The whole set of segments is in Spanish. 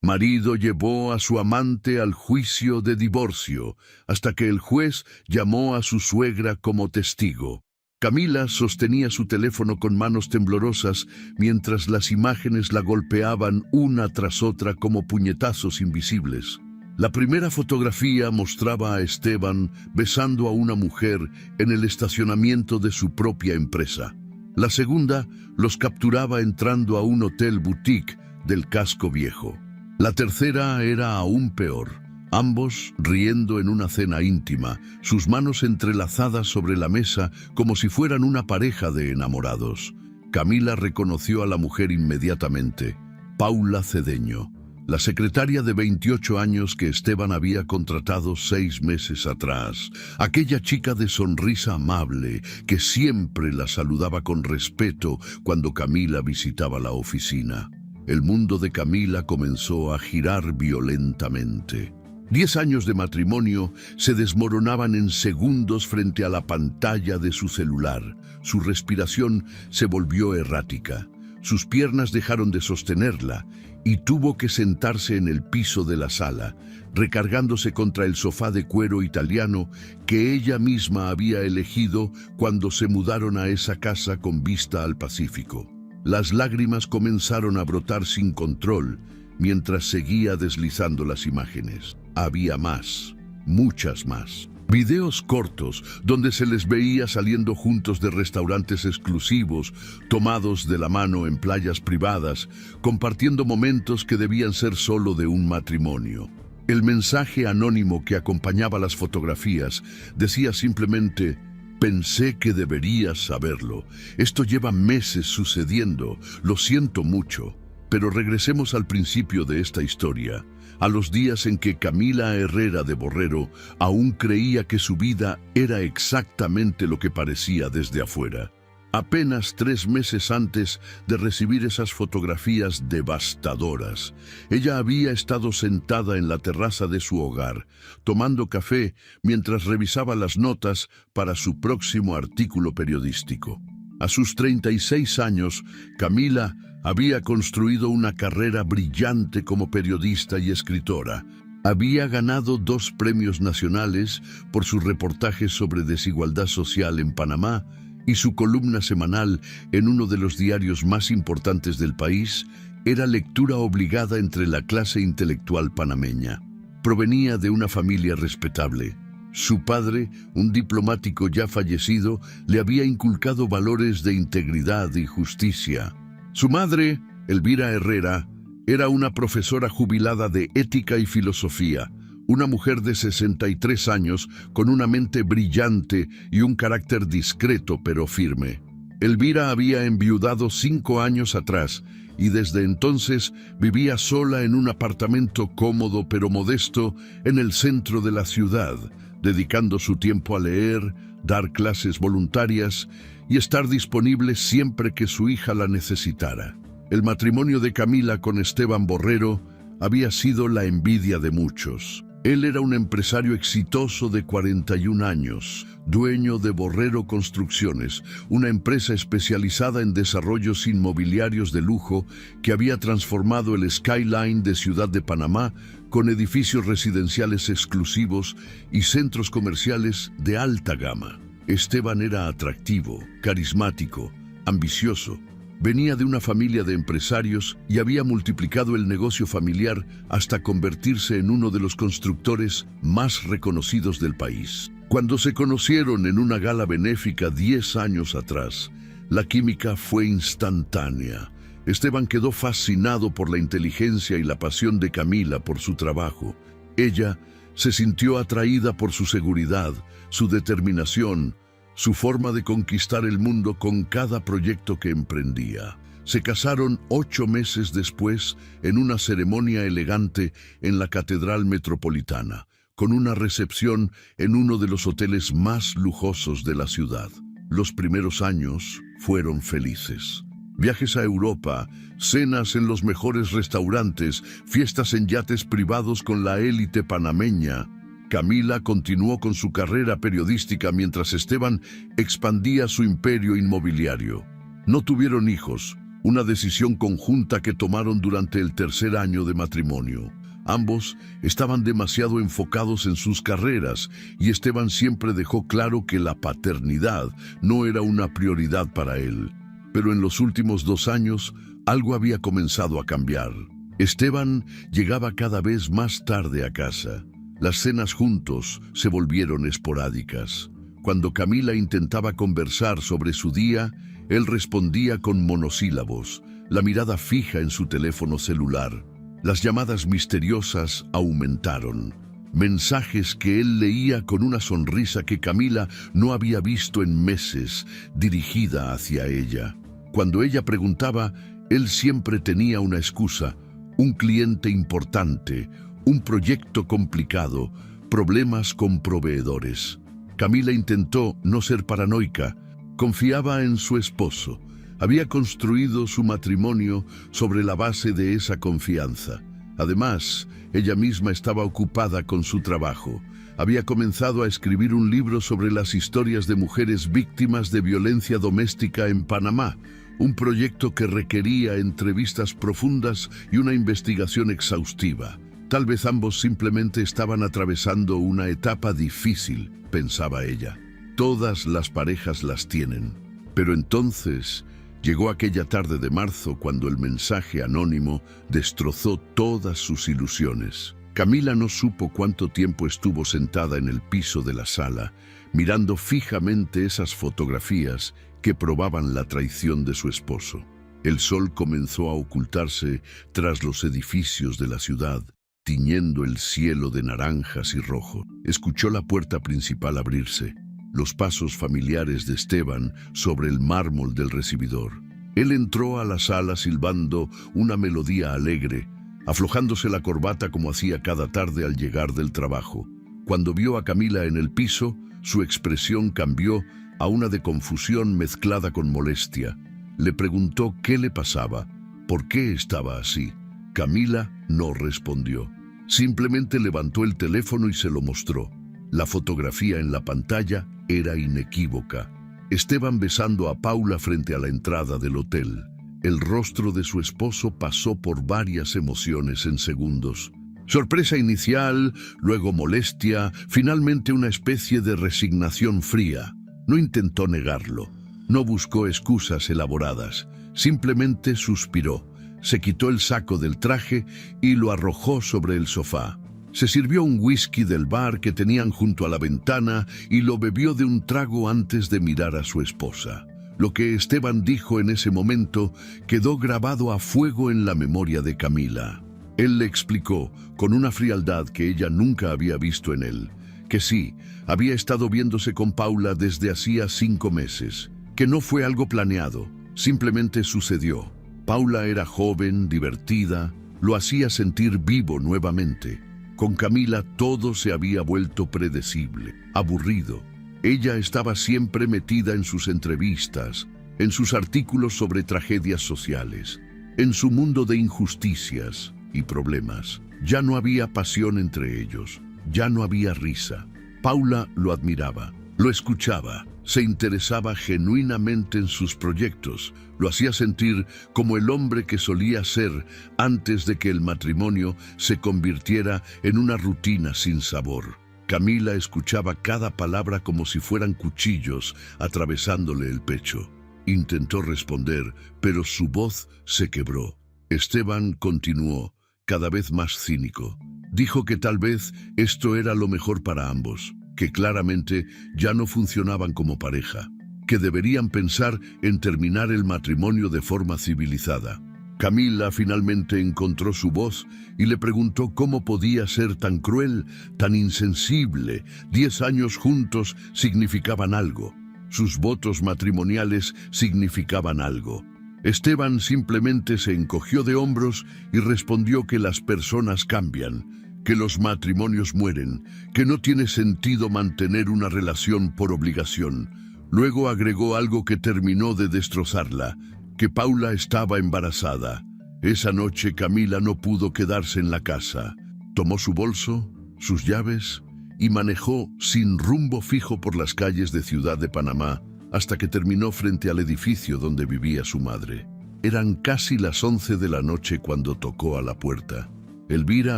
Marido llevó a su amante al juicio de divorcio, hasta que el juez llamó a su suegra como testigo. Camila sostenía su teléfono con manos temblorosas mientras las imágenes la golpeaban una tras otra como puñetazos invisibles. La primera fotografía mostraba a Esteban besando a una mujer en el estacionamiento de su propia empresa. La segunda los capturaba entrando a un hotel boutique del casco viejo. La tercera era aún peor. Ambos riendo en una cena íntima, sus manos entrelazadas sobre la mesa como si fueran una pareja de enamorados. Camila reconoció a la mujer inmediatamente, Paula Cedeño, la secretaria de 28 años que Esteban había contratado 6 meses atrás. Aquella chica de sonrisa amable que siempre la saludaba con respeto cuando Camila visitaba la oficina. El mundo de Camila comenzó a girar violentamente. 10 años de matrimonio se desmoronaban en segundos frente a la pantalla de su celular. Su respiración se volvió errática. Sus piernas dejaron de sostenerla y tuvo que sentarse en el piso de la sala, recargándose contra el sofá de cuero italiano que ella misma había elegido cuando se mudaron a esa casa con vista al Pacífico. Las lágrimas comenzaron a brotar sin control mientras seguía deslizando las imágenes. Había más, muchas más. Videos cortos donde se les veía saliendo juntos de restaurantes exclusivos, tomados de la mano en playas privadas, compartiendo momentos que debían ser solo de un matrimonio. El mensaje anónimo que acompañaba las fotografías decía simplemente: pensé que deberías saberlo. Esto lleva meses sucediendo, lo siento mucho. Pero regresemos al principio de esta historia, a los días en que Camila Herrera de Borrero aún creía que su vida era exactamente lo que parecía desde afuera. Apenas 3 meses antes de recibir esas fotografías devastadoras, ella había estado sentada en la terraza de su hogar, tomando café mientras revisaba las notas para su próximo artículo periodístico. A sus 36 años, Camila había construido una carrera brillante como periodista y escritora. Había ganado 2 premios nacionales por sus reportajes sobre desigualdad social en Panamá y su columna semanal en uno de los diarios más importantes del país era lectura obligada entre la clase intelectual panameña. Provenía de una familia respetable. Su padre, un diplomático ya fallecido, le había inculcado valores de integridad y justicia. Su madre, Elvira Herrera, era una profesora jubilada de ética y filosofía, una mujer de 63 años con una mente brillante y un carácter discreto pero firme. Elvira había enviudado 5 años atrás y desde entonces vivía sola en un apartamento cómodo pero modesto en el centro de la ciudad, dedicando su tiempo a leer, dar clases voluntarias y estar disponible siempre que su hija la necesitara. El matrimonio de Camila con Esteban Borrero había sido la envidia de muchos. Él era un empresario exitoso de 41 años, dueño de Borrero Construcciones, una empresa especializada en desarrollos inmobiliarios de lujo que había transformado el skyline de Ciudad de Panamá con edificios residenciales exclusivos y centros comerciales de alta gama. Esteban era atractivo, carismático, ambicioso. Venía de una familia de empresarios y había multiplicado el negocio familiar hasta convertirse en uno de los constructores más reconocidos del país. Cuando se conocieron en una gala benéfica 10 años atrás, la química fue instantánea. Esteban quedó fascinado por la inteligencia y la pasión de Camila por su trabajo. Ella se sintió atraída por su seguridad, su determinación, su forma de conquistar el mundo con cada proyecto que emprendía. Se casaron 8 meses después en una ceremonia elegante en la Catedral Metropolitana, con una recepción en uno de los hoteles más lujosos de la ciudad. Los primeros años fueron felices. Viajes a Europa, cenas en los mejores restaurantes, fiestas en yates privados con la élite panameña. Camila continuó con su carrera periodística mientras Esteban expandía su imperio inmobiliario. No tuvieron hijos, una decisión conjunta que tomaron durante el tercer año de matrimonio. Ambos estaban demasiado enfocados en sus carreras y Esteban siempre dejó claro que la paternidad no era una prioridad para él. Pero en los últimos 2 años, algo había comenzado a cambiar. Esteban llegaba cada vez más tarde a casa. Las cenas juntos se volvieron esporádicas. Cuando Camila intentaba conversar sobre su día, él respondía con monosílabos, la mirada fija en su teléfono celular. Las llamadas misteriosas aumentaron. Mensajes que él leía con una sonrisa que Camila no había visto en meses, dirigida hacia ella. Cuando ella preguntaba, él siempre tenía una excusa: un cliente importante, un proyecto complicado, problemas con proveedores. Camila intentó no ser paranoica, confiaba en su esposo. Había construido su matrimonio sobre la base de esa confianza. Además, ella misma estaba ocupada con su trabajo. Había comenzado a escribir un libro sobre las historias de mujeres víctimas de violencia doméstica en Panamá, un proyecto que requería entrevistas profundas y una investigación exhaustiva. Tal vez ambos simplemente estaban atravesando una etapa difícil, pensaba ella. Todas las parejas las tienen. Pero entonces llegó aquella tarde de marzo cuando el mensaje anónimo destrozó todas sus ilusiones. Camila no supo cuánto tiempo estuvo sentada en el piso de la sala, mirando fijamente esas fotografías que probaban la traición de su esposo. El sol comenzó a ocultarse tras los edificios de la ciudad, tiñendo el cielo de naranjas y rojo. Escuchó la puerta principal abrirse, los pasos familiares de Esteban sobre el mármol del recibidor. Él entró a la sala silbando una melodía alegre, aflojándose la corbata como hacía cada tarde al llegar del trabajo. Cuando vio a Camila en el piso, su expresión cambió a una de confusión mezclada con molestia. Le preguntó qué le pasaba, por qué estaba así. Camila no respondió. Simplemente levantó el teléfono y se lo mostró. La fotografía en la pantalla era inequívoca. Esteban besando a Paula frente a la entrada del hotel. El rostro de su esposo pasó por varias emociones en segundos. Sorpresa inicial, luego molestia, finalmente una especie de resignación fría. No intentó negarlo, no buscó excusas elaboradas, simplemente suspiró, se quitó el saco del traje y lo arrojó sobre el sofá. Se sirvió un whisky del bar que tenían junto a la ventana y lo bebió de un trago antes de mirar a su esposa. Lo que Esteban dijo en ese momento quedó grabado a fuego en la memoria de Camila. Él le explicó, con una frialdad que ella nunca había visto en él, que sí, había estado viéndose con Paula desde hacía 5 meses, que no fue algo planeado, simplemente sucedió. Paula era joven, divertida, lo hacía sentir vivo nuevamente. Con Camila todo se había vuelto predecible, aburrido. Ella estaba siempre metida en sus entrevistas, en sus artículos sobre tragedias sociales, en su mundo de injusticias y problemas. Ya no había pasión entre ellos, ya no había risa. Paula lo admiraba, lo escuchaba, se interesaba genuinamente en sus proyectos, lo hacía sentir como el hombre que solía ser antes de que el matrimonio se convirtiera en una rutina sin sabor. Camila escuchaba cada palabra como si fueran cuchillos atravesándole el pecho. Intentó responder, pero su voz se quebró. Esteban continuó, cada vez más cínico. Dijo que tal vez esto era lo mejor para ambos, que claramente ya no funcionaban como pareja, que deberían pensar en terminar el matrimonio de forma civilizada. Camila finalmente encontró su voz y le preguntó cómo podía ser tan cruel, tan insensible. 10 años juntos significaban algo. Sus votos matrimoniales significaban algo. Esteban simplemente se encogió de hombros y respondió que las personas cambian, que los matrimonios mueren, que no tiene sentido mantener una relación por obligación. Luego agregó algo que terminó de destrozarla, que Paula estaba embarazada. Esa noche Camila no pudo quedarse en la casa. Tomó su bolso, sus llaves y manejó sin rumbo fijo por las calles de Ciudad de Panamá hasta que terminó frente al edificio donde vivía su madre. Eran casi las 11 de la noche cuando tocó a la puerta. Elvira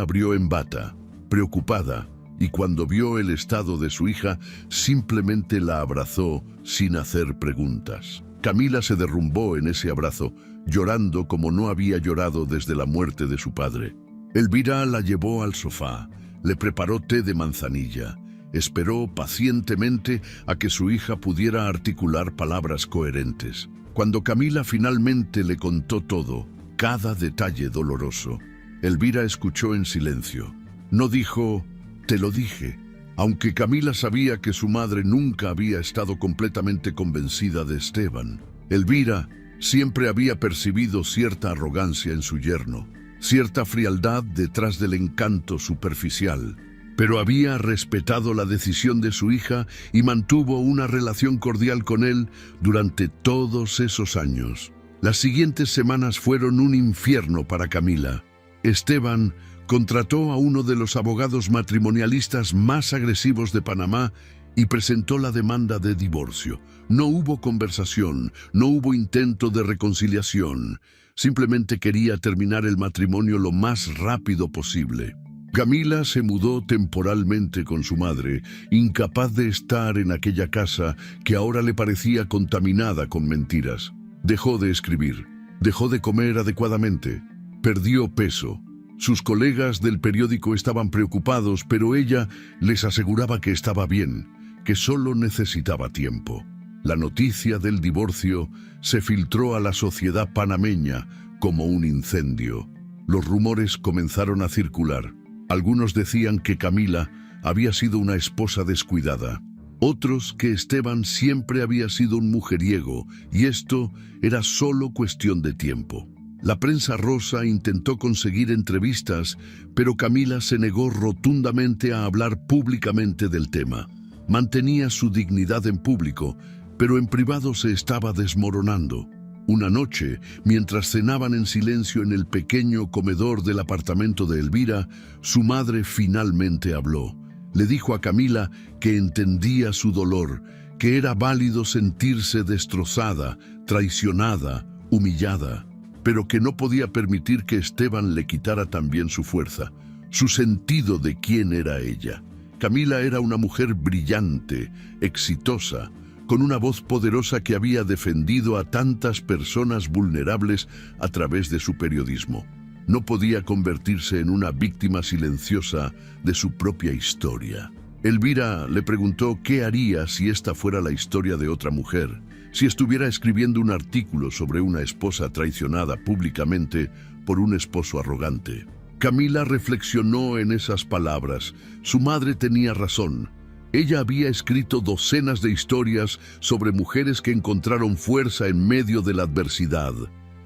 abrió en bata, preocupada, y cuando vio el estado de su hija, simplemente la abrazó sin hacer preguntas. Camila se derrumbó en ese abrazo, llorando como no había llorado desde la muerte de su padre. Elvira la llevó al sofá, le preparó té de manzanilla, esperó pacientemente a que su hija pudiera articular palabras coherentes. Cuando Camila finalmente le contó todo, cada detalle doloroso, Elvira escuchó en silencio. No dijo, «Te lo dije», aunque Camila sabía que su madre nunca había estado completamente convencida de Esteban. Elvira siempre había percibido cierta arrogancia en su yerno, cierta frialdad detrás del encanto superficial, pero había respetado la decisión de su hija y mantuvo una relación cordial con él durante todos esos años. Las siguientes semanas fueron un infierno para Camila. Esteban contrató a uno de los abogados matrimonialistas más agresivos de Panamá y presentó la demanda de divorcio. No hubo conversación, no hubo intento de reconciliación. Simplemente quería terminar el matrimonio lo más rápido posible. Camila se mudó temporalmente con su madre, incapaz de estar en aquella casa que ahora le parecía contaminada con mentiras. Dejó de escribir, dejó de comer adecuadamente, perdió peso. Sus colegas del periódico estaban preocupados, pero ella les aseguraba que estaba bien, que solo necesitaba tiempo. La noticia del divorcio se filtró a la sociedad panameña como un incendio. Los rumores comenzaron a circular. Algunos decían que Camila había sido una esposa descuidada, otros que Esteban siempre había sido un mujeriego y esto era solo cuestión de tiempo. La prensa rosa intentó conseguir entrevistas, pero Camila se negó rotundamente a hablar públicamente del tema. Mantenía su dignidad en público, pero en privado se estaba desmoronando. Una noche, mientras cenaban en silencio en el pequeño comedor del apartamento de Elvira, su madre finalmente habló. Le dijo a Camila que entendía su dolor, que era válido sentirse destrozada, traicionada, humillada, pero que no podía permitir que Esteban le quitara también su fuerza, su sentido de quién era ella. Camila era una mujer brillante, exitosa, con una voz poderosa que había defendido a tantas personas vulnerables a través de su periodismo. No podía convertirse en una víctima silenciosa de su propia historia. Elvira le preguntó qué haría si esta fuera la historia de otra mujer, si estuviera escribiendo un artículo sobre una esposa traicionada públicamente por un esposo arrogante. Camila reflexionó en esas palabras. Su madre tenía razón. Ella había escrito docenas de historias sobre mujeres que encontraron fuerza en medio de la adversidad.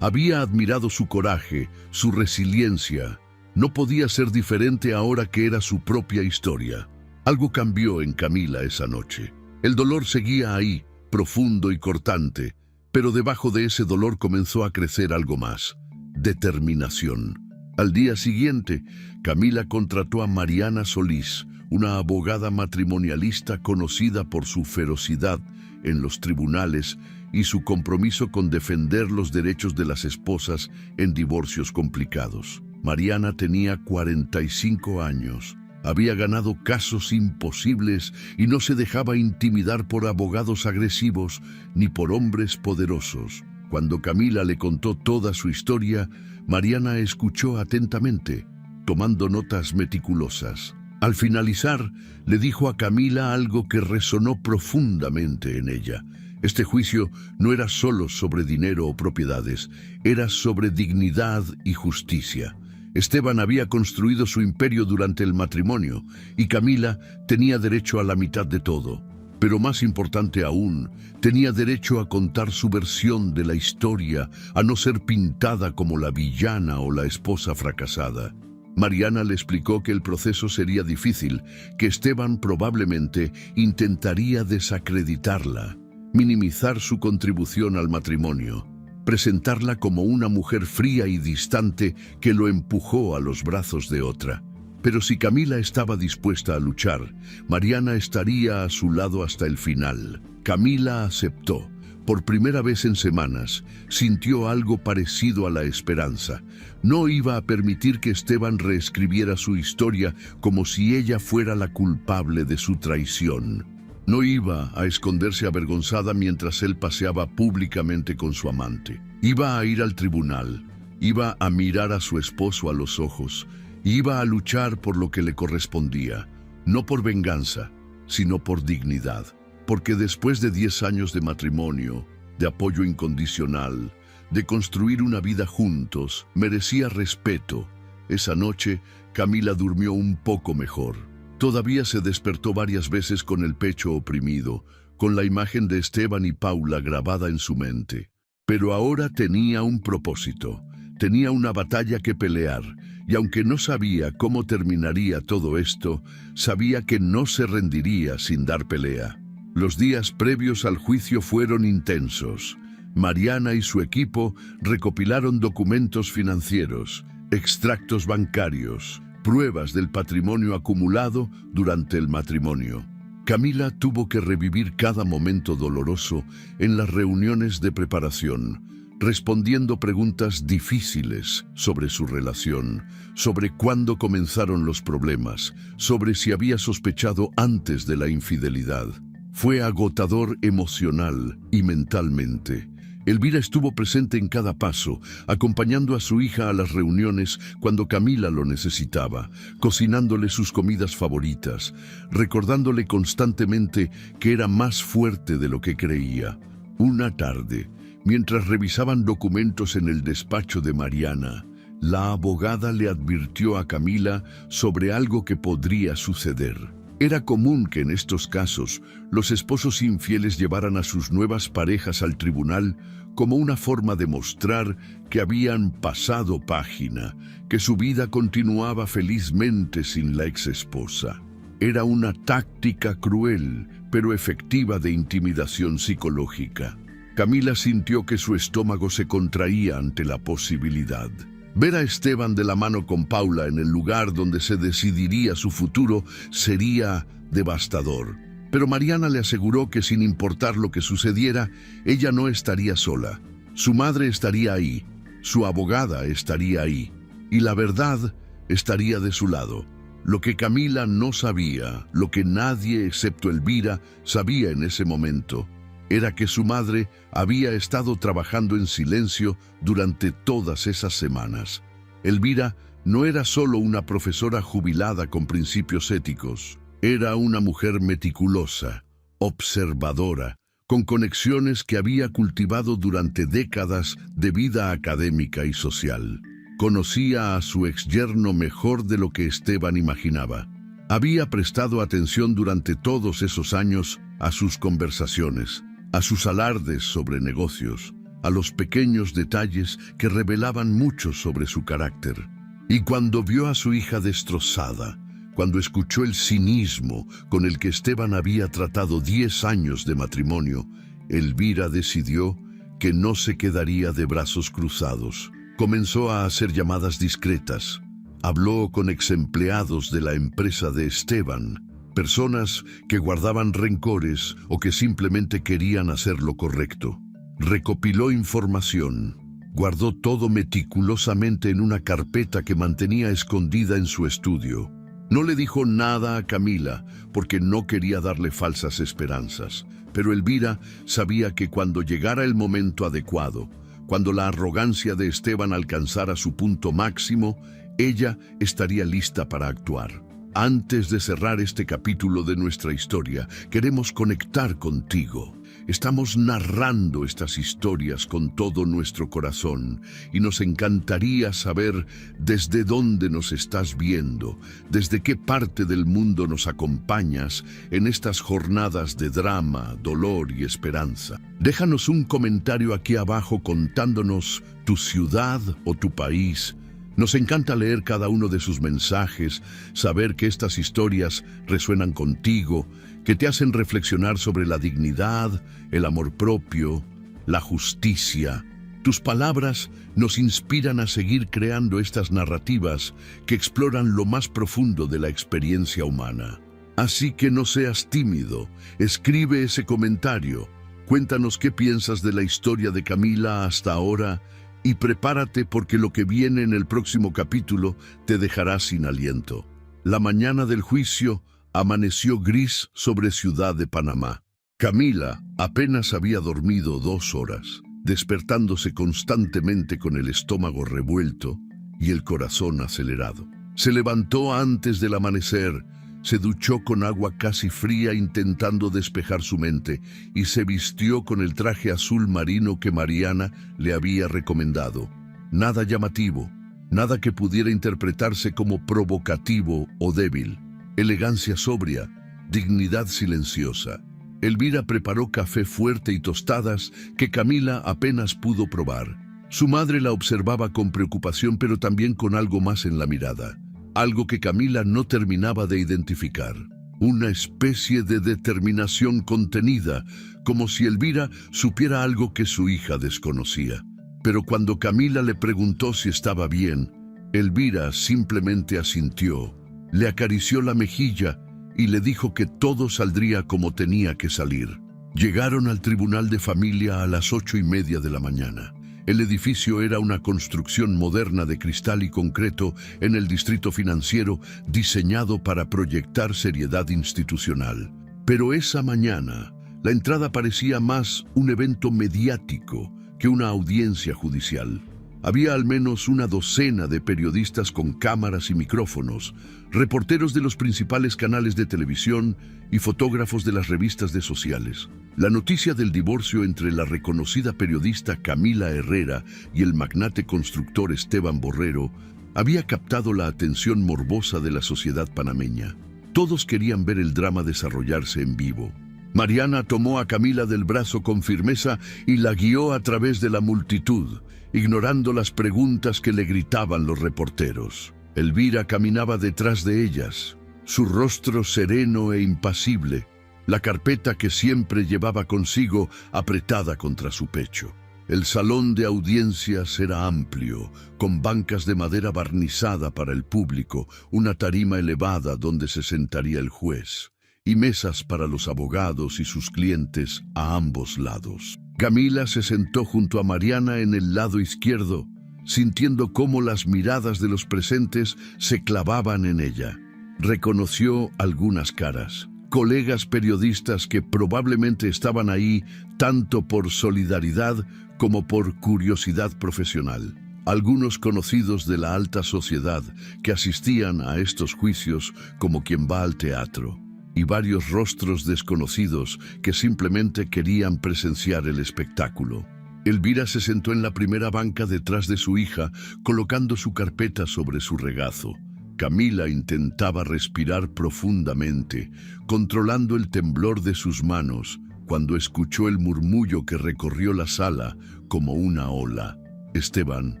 Había admirado su coraje, su resiliencia. No podía ser diferente ahora que era su propia historia. Algo cambió en Camila esa noche. El dolor seguía ahí, profundo y cortante, pero debajo de ese dolor comenzó a crecer algo más: determinación. Al día siguiente, Camila contrató a Mariana Solís, una abogada matrimonialista conocida por su ferocidad en los tribunales y su compromiso con defender los derechos de las esposas en divorcios complicados. Mariana tenía 45 años, había ganado casos imposibles y no se dejaba intimidar por abogados agresivos ni por hombres poderosos. Cuando Camila le contó toda su historia, Mariana escuchó atentamente, tomando notas meticulosas. Al finalizar, le dijo a Camila algo que resonó profundamente en ella. Este juicio no era solo sobre dinero o propiedades, era sobre dignidad y justicia. Esteban había construido su imperio durante el matrimonio y Camila tenía derecho a la mitad de todo. Pero más importante aún, tenía derecho a contar su versión de la historia, a no ser pintada como la villana o la esposa fracasada. Mariana le explicó que el proceso sería difícil, que Esteban probablemente intentaría desacreditarla, minimizar su contribución al matrimonio, presentarla como una mujer fría y distante que lo empujó a los brazos de otra. Pero si Camila estaba dispuesta a luchar, Mariana estaría a su lado hasta el final. Camila aceptó, Por primera vez en semanas, sintió algo parecido a la esperanza. No iba a permitir que Esteban reescribiera su historia como si ella fuera la culpable de su traición. No iba a esconderse avergonzada mientras él paseaba públicamente con su amante. Iba a ir al tribunal, iba a mirar a su esposo a los ojos, iba a luchar por lo que le correspondía, no por venganza, sino por dignidad. Porque después de 10 años de matrimonio, de apoyo incondicional, de construir una vida juntos, merecía respeto. Esa noche, Camila durmió un poco mejor. Todavía se despertó varias veces con el pecho oprimido, con la imagen de Esteban y Paula grabada en su mente. Pero ahora tenía un propósito, tenía una batalla que pelear, y aunque no sabía cómo terminaría todo esto, sabía que no se rendiría sin dar pelea. Los días previos al juicio fueron intensos. Mariana y su equipo recopilaron documentos financieros, extractos bancarios, pruebas del patrimonio acumulado durante el matrimonio. Camila tuvo que revivir cada momento doloroso en las reuniones de preparación, respondiendo preguntas difíciles sobre su relación, sobre cuándo comenzaron los problemas, sobre si había sospechado antes de la infidelidad. Fue agotador emocional y mentalmente. Elvira estuvo presente en cada paso, acompañando a su hija a las reuniones cuando Camila lo necesitaba, cocinándole sus comidas favoritas, recordándole constantemente que era más fuerte de lo que creía. Una tarde, mientras revisaban documentos en el despacho de Mariana, la abogada le advirtió a Camila sobre algo que podría suceder. Era común que en estos casos los esposos infieles llevaran a sus nuevas parejas al tribunal como una forma de mostrar que habían pasado página, que su vida continuaba felizmente sin la exesposa. Era una táctica cruel, pero efectiva de intimidación psicológica. Camila sintió que su estómago se contraía ante la posibilidad. Ver a Esteban de la mano con Paula en el lugar donde se decidiría su futuro sería devastador. Pero Mariana le aseguró que sin importar lo que sucediera, ella no estaría sola. Su madre estaría ahí, su abogada estaría ahí, y la verdad estaría de su lado. Lo que Camila no sabía, lo que nadie excepto Elvira sabía en ese momento, era que su madre había estado trabajando en silencio durante todas esas semanas. Elvira no era solo una profesora jubilada con principios éticos, era una mujer meticulosa, observadora, con conexiones que había cultivado durante décadas de vida académica y social. Conocía a su exyerno mejor de lo que Esteban imaginaba. Había prestado atención durante todos esos años a sus conversaciones, a sus alardes sobre negocios, a los pequeños detalles que revelaban mucho sobre su carácter. Y cuando vio a su hija destrozada, cuando escuchó el cinismo con el que Esteban había tratado 10 años de matrimonio, Elvira decidió que no se quedaría de brazos cruzados. Comenzó a hacer llamadas discretas. Habló con exempleados de la empresa de Esteban, personas que guardaban rencores o que simplemente querían hacer lo correcto. Recopiló información, guardó todo meticulosamente en una carpeta que mantenía escondida en su estudio. No le dijo nada a Camila porque no quería darle falsas esperanzas, pero Elvira sabía que cuando llegara el momento adecuado, cuando la arrogancia de Esteban alcanzara su punto máximo, ella estaría lista para actuar. Antes de cerrar este capítulo de nuestra historia, queremos conectar contigo. Estamos narrando estas historias con todo nuestro corazón y nos encantaría saber desde dónde nos estás viendo, desde qué parte del mundo nos acompañas en estas jornadas de drama, dolor y esperanza. Déjanos un comentario aquí abajo contándonos tu ciudad o tu país. Nos encanta leer cada uno de sus mensajes, saber que estas historias resuenan contigo, que te hacen reflexionar sobre la dignidad, el amor propio, la justicia. Tus palabras nos inspiran a seguir creando estas narrativas que exploran lo más profundo de la experiencia humana. Así que no seas tímido, escribe ese comentario, Cuéntanos qué piensas de la historia de Camila hasta ahora y prepárate porque lo que viene en el próximo capítulo te dejará sin aliento. La mañana del juicio amaneció gris sobre Ciudad de Panamá. Camila apenas había dormido 2 horas, despertándose constantemente con el estómago revuelto y el corazón acelerado. Se levantó antes del amanecer, se duchó con agua casi fría intentando despejar su mente y se vistió con el traje azul marino que Mariana le había recomendado. Nada llamativo, nada que pudiera interpretarse como provocativo o débil. Elegancia sobria, dignidad silenciosa. Elvira preparó café fuerte y tostadas que Camila apenas pudo probar. Su madre la observaba con preocupación, pero también con algo más en la mirada. Algo que Camila no terminaba de identificar. Una especie de determinación contenida, como si Elvira supiera algo que su hija desconocía. Pero cuando Camila le preguntó si estaba bien, Elvira simplemente asintió, le acarició la mejilla y le dijo que todo saldría como tenía que salir. Llegaron al tribunal de familia a las 8:30 de la mañana. El edificio era una construcción moderna de cristal y concreto en el distrito financiero diseñado para proyectar seriedad institucional. Pero esa mañana, la entrada parecía más un evento mediático que una audiencia judicial. Había al menos una docena de periodistas con cámaras y micrófonos, reporteros de los principales canales de televisión y fotógrafos de las revistas de sociales. La noticia del divorcio entre la reconocida periodista Camila Herrera y el magnate constructor Esteban Borrero había captado la atención morbosa de la sociedad panameña. Todos querían ver el drama desarrollarse en vivo. Mariana tomó a Camila del brazo con firmeza y la guió a través de la multitud, ignorando las preguntas que le gritaban los reporteros. Elvira caminaba detrás de ellas, su rostro sereno e impasible, la carpeta que siempre llevaba consigo apretada contra su pecho. El salón de audiencias era amplio, con bancas de madera barnizada para el público, una tarima elevada donde se sentaría el juez, y mesas para los abogados y sus clientes a ambos lados. Camila se sentó junto a Mariana en el lado izquierdo, sintiendo cómo las miradas de los presentes se clavaban en ella. Reconoció algunas caras, colegas periodistas que probablemente estaban ahí tanto por solidaridad como por curiosidad profesional. Algunos conocidos de la alta sociedad que asistían a estos juicios como quien va al teatro, y varios rostros desconocidos que simplemente querían presenciar el espectáculo. Elvira se sentó en la primera banca detrás de su hija, colocando su carpeta sobre su regazo. Camila intentaba respirar profundamente, controlando el temblor de sus manos, cuando escuchó el murmullo que recorrió la sala como una ola. Esteban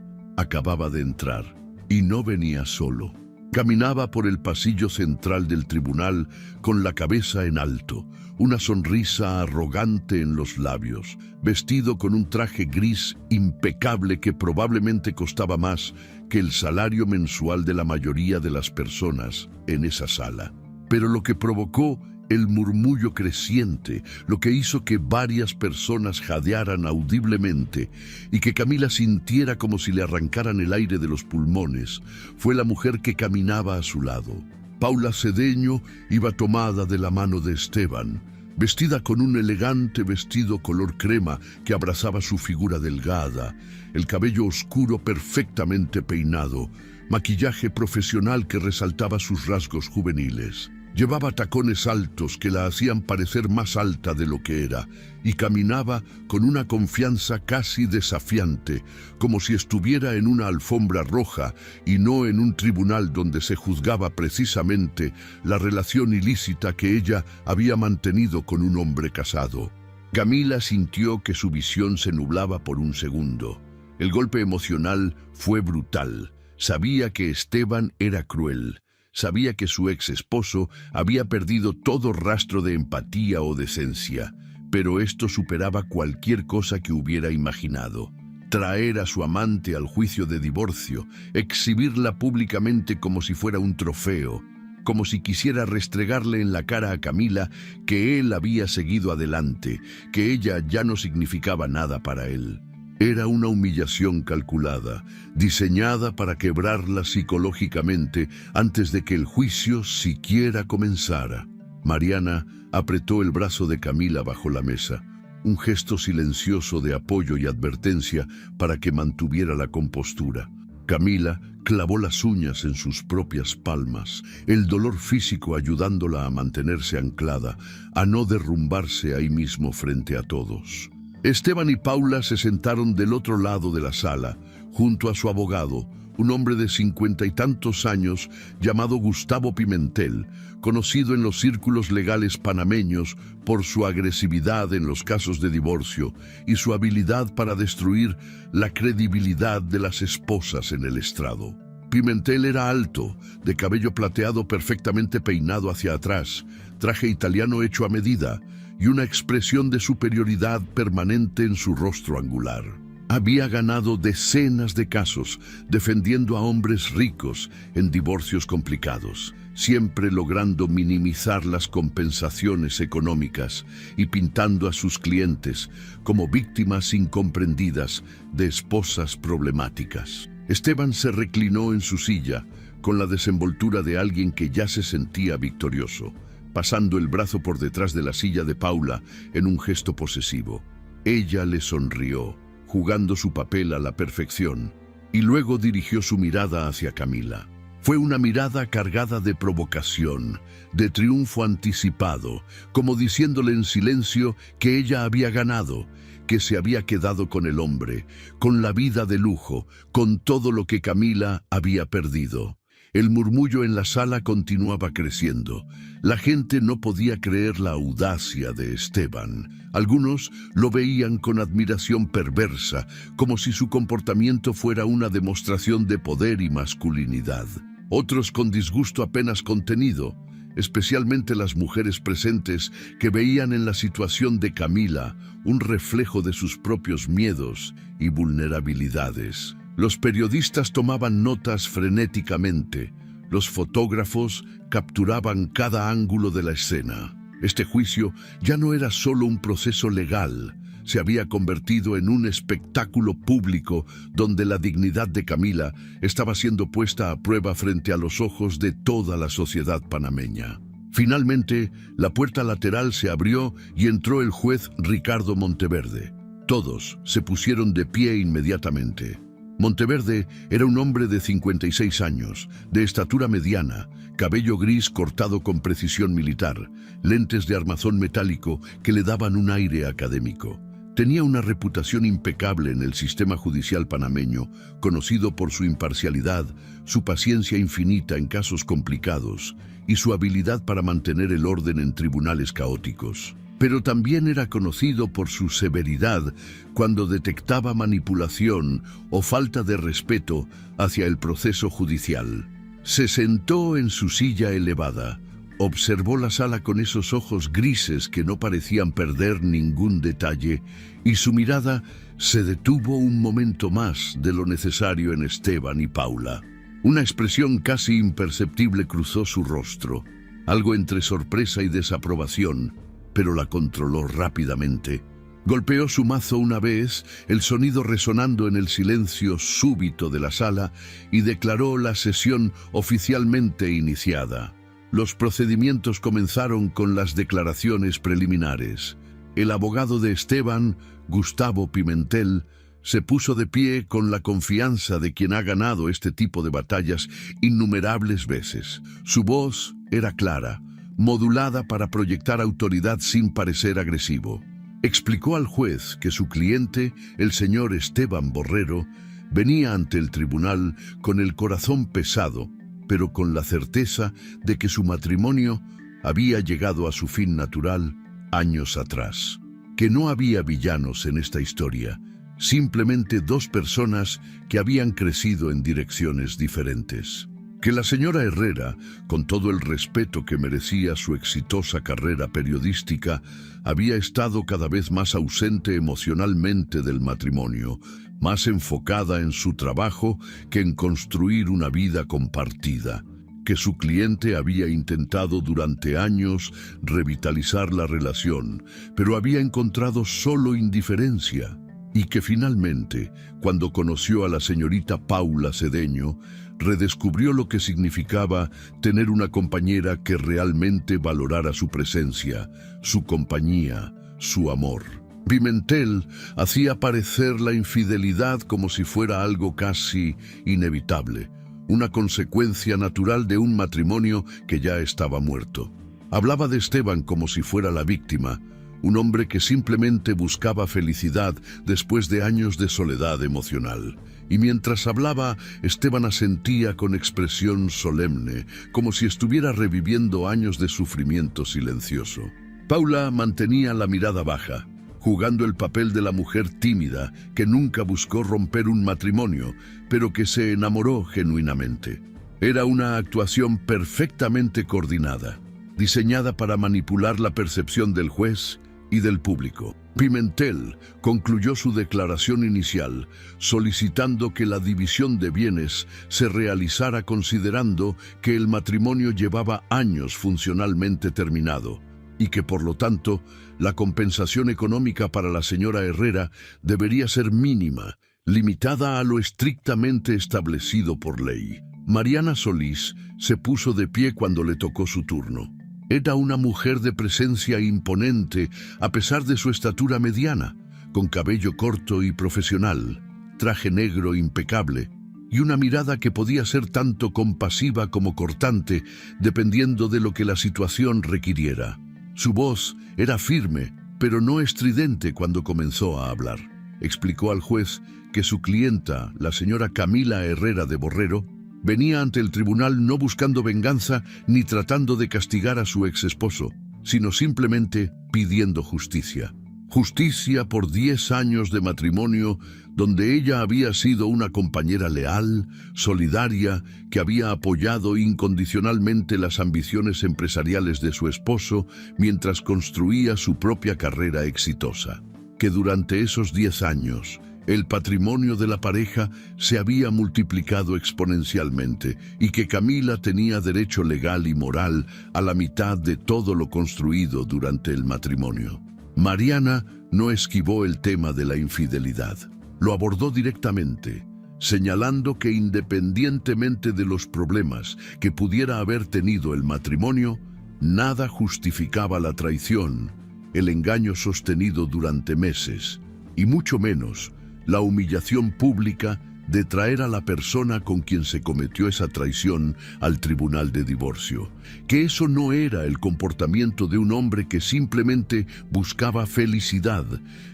acababa de entrar, y no venía solo. Caminaba por el pasillo central del tribunal con la cabeza en alto, una sonrisa arrogante en los labios, vestido con un traje gris impecable que probablemente costaba más que el salario mensual de la mayoría de las personas en esa sala. Pero lo que provocó el murmullo creciente, lo que hizo que varias personas jadearan audiblemente y que Camila sintiera como si le arrancaran el aire de los pulmones, fue la mujer que caminaba a su lado. Paula Cedeño iba tomada de la mano de Esteban, vestida con un elegante vestido color crema que abrazaba su figura delgada, el cabello oscuro perfectamente peinado, maquillaje profesional que resaltaba sus rasgos juveniles. Llevaba tacones altos que la hacían parecer más alta de lo que era y caminaba con una confianza casi desafiante, como si estuviera en una alfombra roja y no en un tribunal donde se juzgaba precisamente la relación ilícita que ella había mantenido con un hombre casado. Camila sintió que su visión se nublaba por un segundo. El golpe emocional fue brutal. Sabía que Esteban era cruel. Sabía que su ex esposo había perdido todo rastro de empatía o decencia, pero esto superaba cualquier cosa que hubiera imaginado. Traer a su amante al juicio de divorcio, exhibirla públicamente como si fuera un trofeo. como si quisiera restregarle en la cara a Camila que él había seguido adelante, que ella ya no significaba nada para él. Era una humillación calculada, diseñada para quebrarla psicológicamente antes de que el juicio siquiera comenzara. Mariana apretó el brazo de Camila bajo la mesa, un gesto silencioso de apoyo y advertencia para que mantuviera la compostura. Camila clavó las uñas en sus propias palmas, el dolor físico ayudándola a mantenerse anclada, a no derrumbarse ahí mismo frente a todos. Esteban y Paula se sentaron del otro lado de la sala, junto a su abogado, un hombre de 50 y tantos años llamado Gustavo Pimentel, conocido en los círculos legales panameños por su agresividad en los casos de divorcio y su habilidad para destruir la credibilidad de las esposas en el estrado. Pimentel era alto, de cabello plateado perfectamente peinado hacia atrás, traje italiano hecho a medida y una expresión de superioridad permanente en su rostro angular. Había ganado decenas de casos defendiendo a hombres ricos en divorcios complicados, siempre logrando minimizar las compensaciones económicas y pintando a sus clientes como víctimas incomprendidas de esposas problemáticas. Esteban se reclinó en su silla con la desenvoltura de alguien que ya se sentía victorioso, pasando el brazo por detrás de la silla de Paula en un gesto posesivo. Ella le sonrió, jugando su papel a la perfección, y luego dirigió su mirada hacia Camila. Fue una mirada cargada de provocación, de triunfo anticipado, como diciéndole en silencio que ella había ganado, que se había quedado con el hombre, con la vida de lujo, con todo lo que Camila había perdido. El murmullo en la sala continuaba creciendo. La gente no podía creer la audacia de Esteban. Algunos lo veían con admiración perversa, como si su comportamiento fuera una demostración de poder y masculinidad. Otros con disgusto apenas contenido, especialmente las mujeres presentes que veían en la situación de Camila un reflejo de sus propios miedos y vulnerabilidades. Los periodistas tomaban notas frenéticamente. Los fotógrafos capturaban cada ángulo de la escena. Este juicio ya no era solo un proceso legal, se había convertido en un espectáculo público donde la dignidad de Camila estaba siendo puesta a prueba frente a los ojos de toda la sociedad panameña. Finalmente, la puerta lateral se abrió y entró el juez Ricardo Monteverde. Todos se pusieron de pie inmediatamente. Monteverde era un hombre de 56 años, de estatura mediana, cabello gris cortado con precisión militar, lentes de armazón metálico que le daban un aire académico. Tenía una reputación impecable en el sistema judicial panameño, conocido por su imparcialidad, su paciencia infinita en casos complicados y su habilidad para mantener el orden en tribunales caóticos. Pero también era conocido por su severidad cuando detectaba manipulación o falta de respeto hacia el proceso judicial. Se sentó en su silla elevada, observó la sala con esos ojos grises que no parecían perder ningún detalle, y su mirada se detuvo un momento más de lo necesario en Esteban y Paula. Una expresión casi imperceptible cruzó su rostro, algo entre sorpresa y desaprobación, pero la controló rápidamente. Golpeó su mazo una vez, el sonido resonando en el silencio súbito de la sala, y declaró la sesión oficialmente iniciada. Los procedimientos comenzaron con las declaraciones preliminares. El abogado de Esteban, Gustavo Pimentel, se puso de pie con la confianza de quien ha ganado este tipo de batallas innumerables veces. Su voz era clara, modulada para proyectar autoridad sin parecer agresivo. Explicó al juez que su cliente, el señor Esteban Borrero, venía ante el tribunal con el corazón pesado, pero con la certeza de que su matrimonio había llegado a su fin natural años atrás. Que no había villanos en esta historia, simplemente dos personas que habían crecido en direcciones diferentes. Que la señora Herrera, con todo el respeto que merecía su exitosa carrera periodística, había estado cada vez más ausente emocionalmente del matrimonio, más enfocada en su trabajo que en construir una vida compartida. que su cliente había intentado durante años revitalizar la relación, pero había encontrado solo indiferencia, y que finalmente, cuando conoció a la señorita Paula Cedeño, redescubrió lo que significaba tener una compañera que realmente valorara su presencia, su compañía, su amor. Pimentel hacía parecer la infidelidad como si fuera algo casi inevitable, una consecuencia natural de un matrimonio que ya estaba muerto. Hablaba de Esteban como si fuera la víctima, un hombre que simplemente buscaba felicidad después de años de soledad emocional. Y mientras hablaba, Esteban asentía con expresión solemne, como si estuviera reviviendo años de sufrimiento silencioso. Paula mantenía la mirada baja, jugando el papel de la mujer tímida que nunca buscó romper un matrimonio, pero que se enamoró genuinamente. Era una actuación perfectamente coordinada, diseñada para manipular la percepción del juez y del público. Pimentel concluyó su declaración inicial solicitando que la división de bienes se realizara considerando que el matrimonio llevaba años funcionalmente terminado y que, por lo tanto, la compensación económica para la señora Herrera debería ser mínima, limitada a lo estrictamente establecido por ley. Mariana Solís se puso de pie cuando le tocó su turno. Era una mujer de presencia imponente a pesar de su estatura mediana, con cabello corto y profesional, traje negro impecable y una mirada que podía ser tanto compasiva como cortante dependiendo de lo que la situación requiriera. Su voz era firme, pero no estridente cuando comenzó a hablar. Explicó al juez que su clienta, la señora Camila Herrera de Borrero, venía ante el tribunal no buscando venganza ni tratando de castigar a su exesposo, sino simplemente pidiendo justicia. Justicia por 10 años de matrimonio donde ella había sido una compañera leal, solidaria, que había apoyado incondicionalmente las ambiciones empresariales de su esposo mientras construía su propia carrera exitosa. Que durante esos 10 años, el patrimonio de la pareja se había multiplicado exponencialmente y que Camila tenía derecho legal y moral a la mitad de todo lo construido durante el matrimonio. Mariana no esquivó el tema de la infidelidad. Lo abordó directamente, señalando que independientemente de los problemas que pudiera haber tenido el matrimonio, nada justificaba la traición, el engaño sostenido durante meses, y mucho menos la humillación pública de traer a la persona con quien se cometió esa traición al tribunal de divorcio, que eso no era el comportamiento de un hombre que simplemente buscaba felicidad,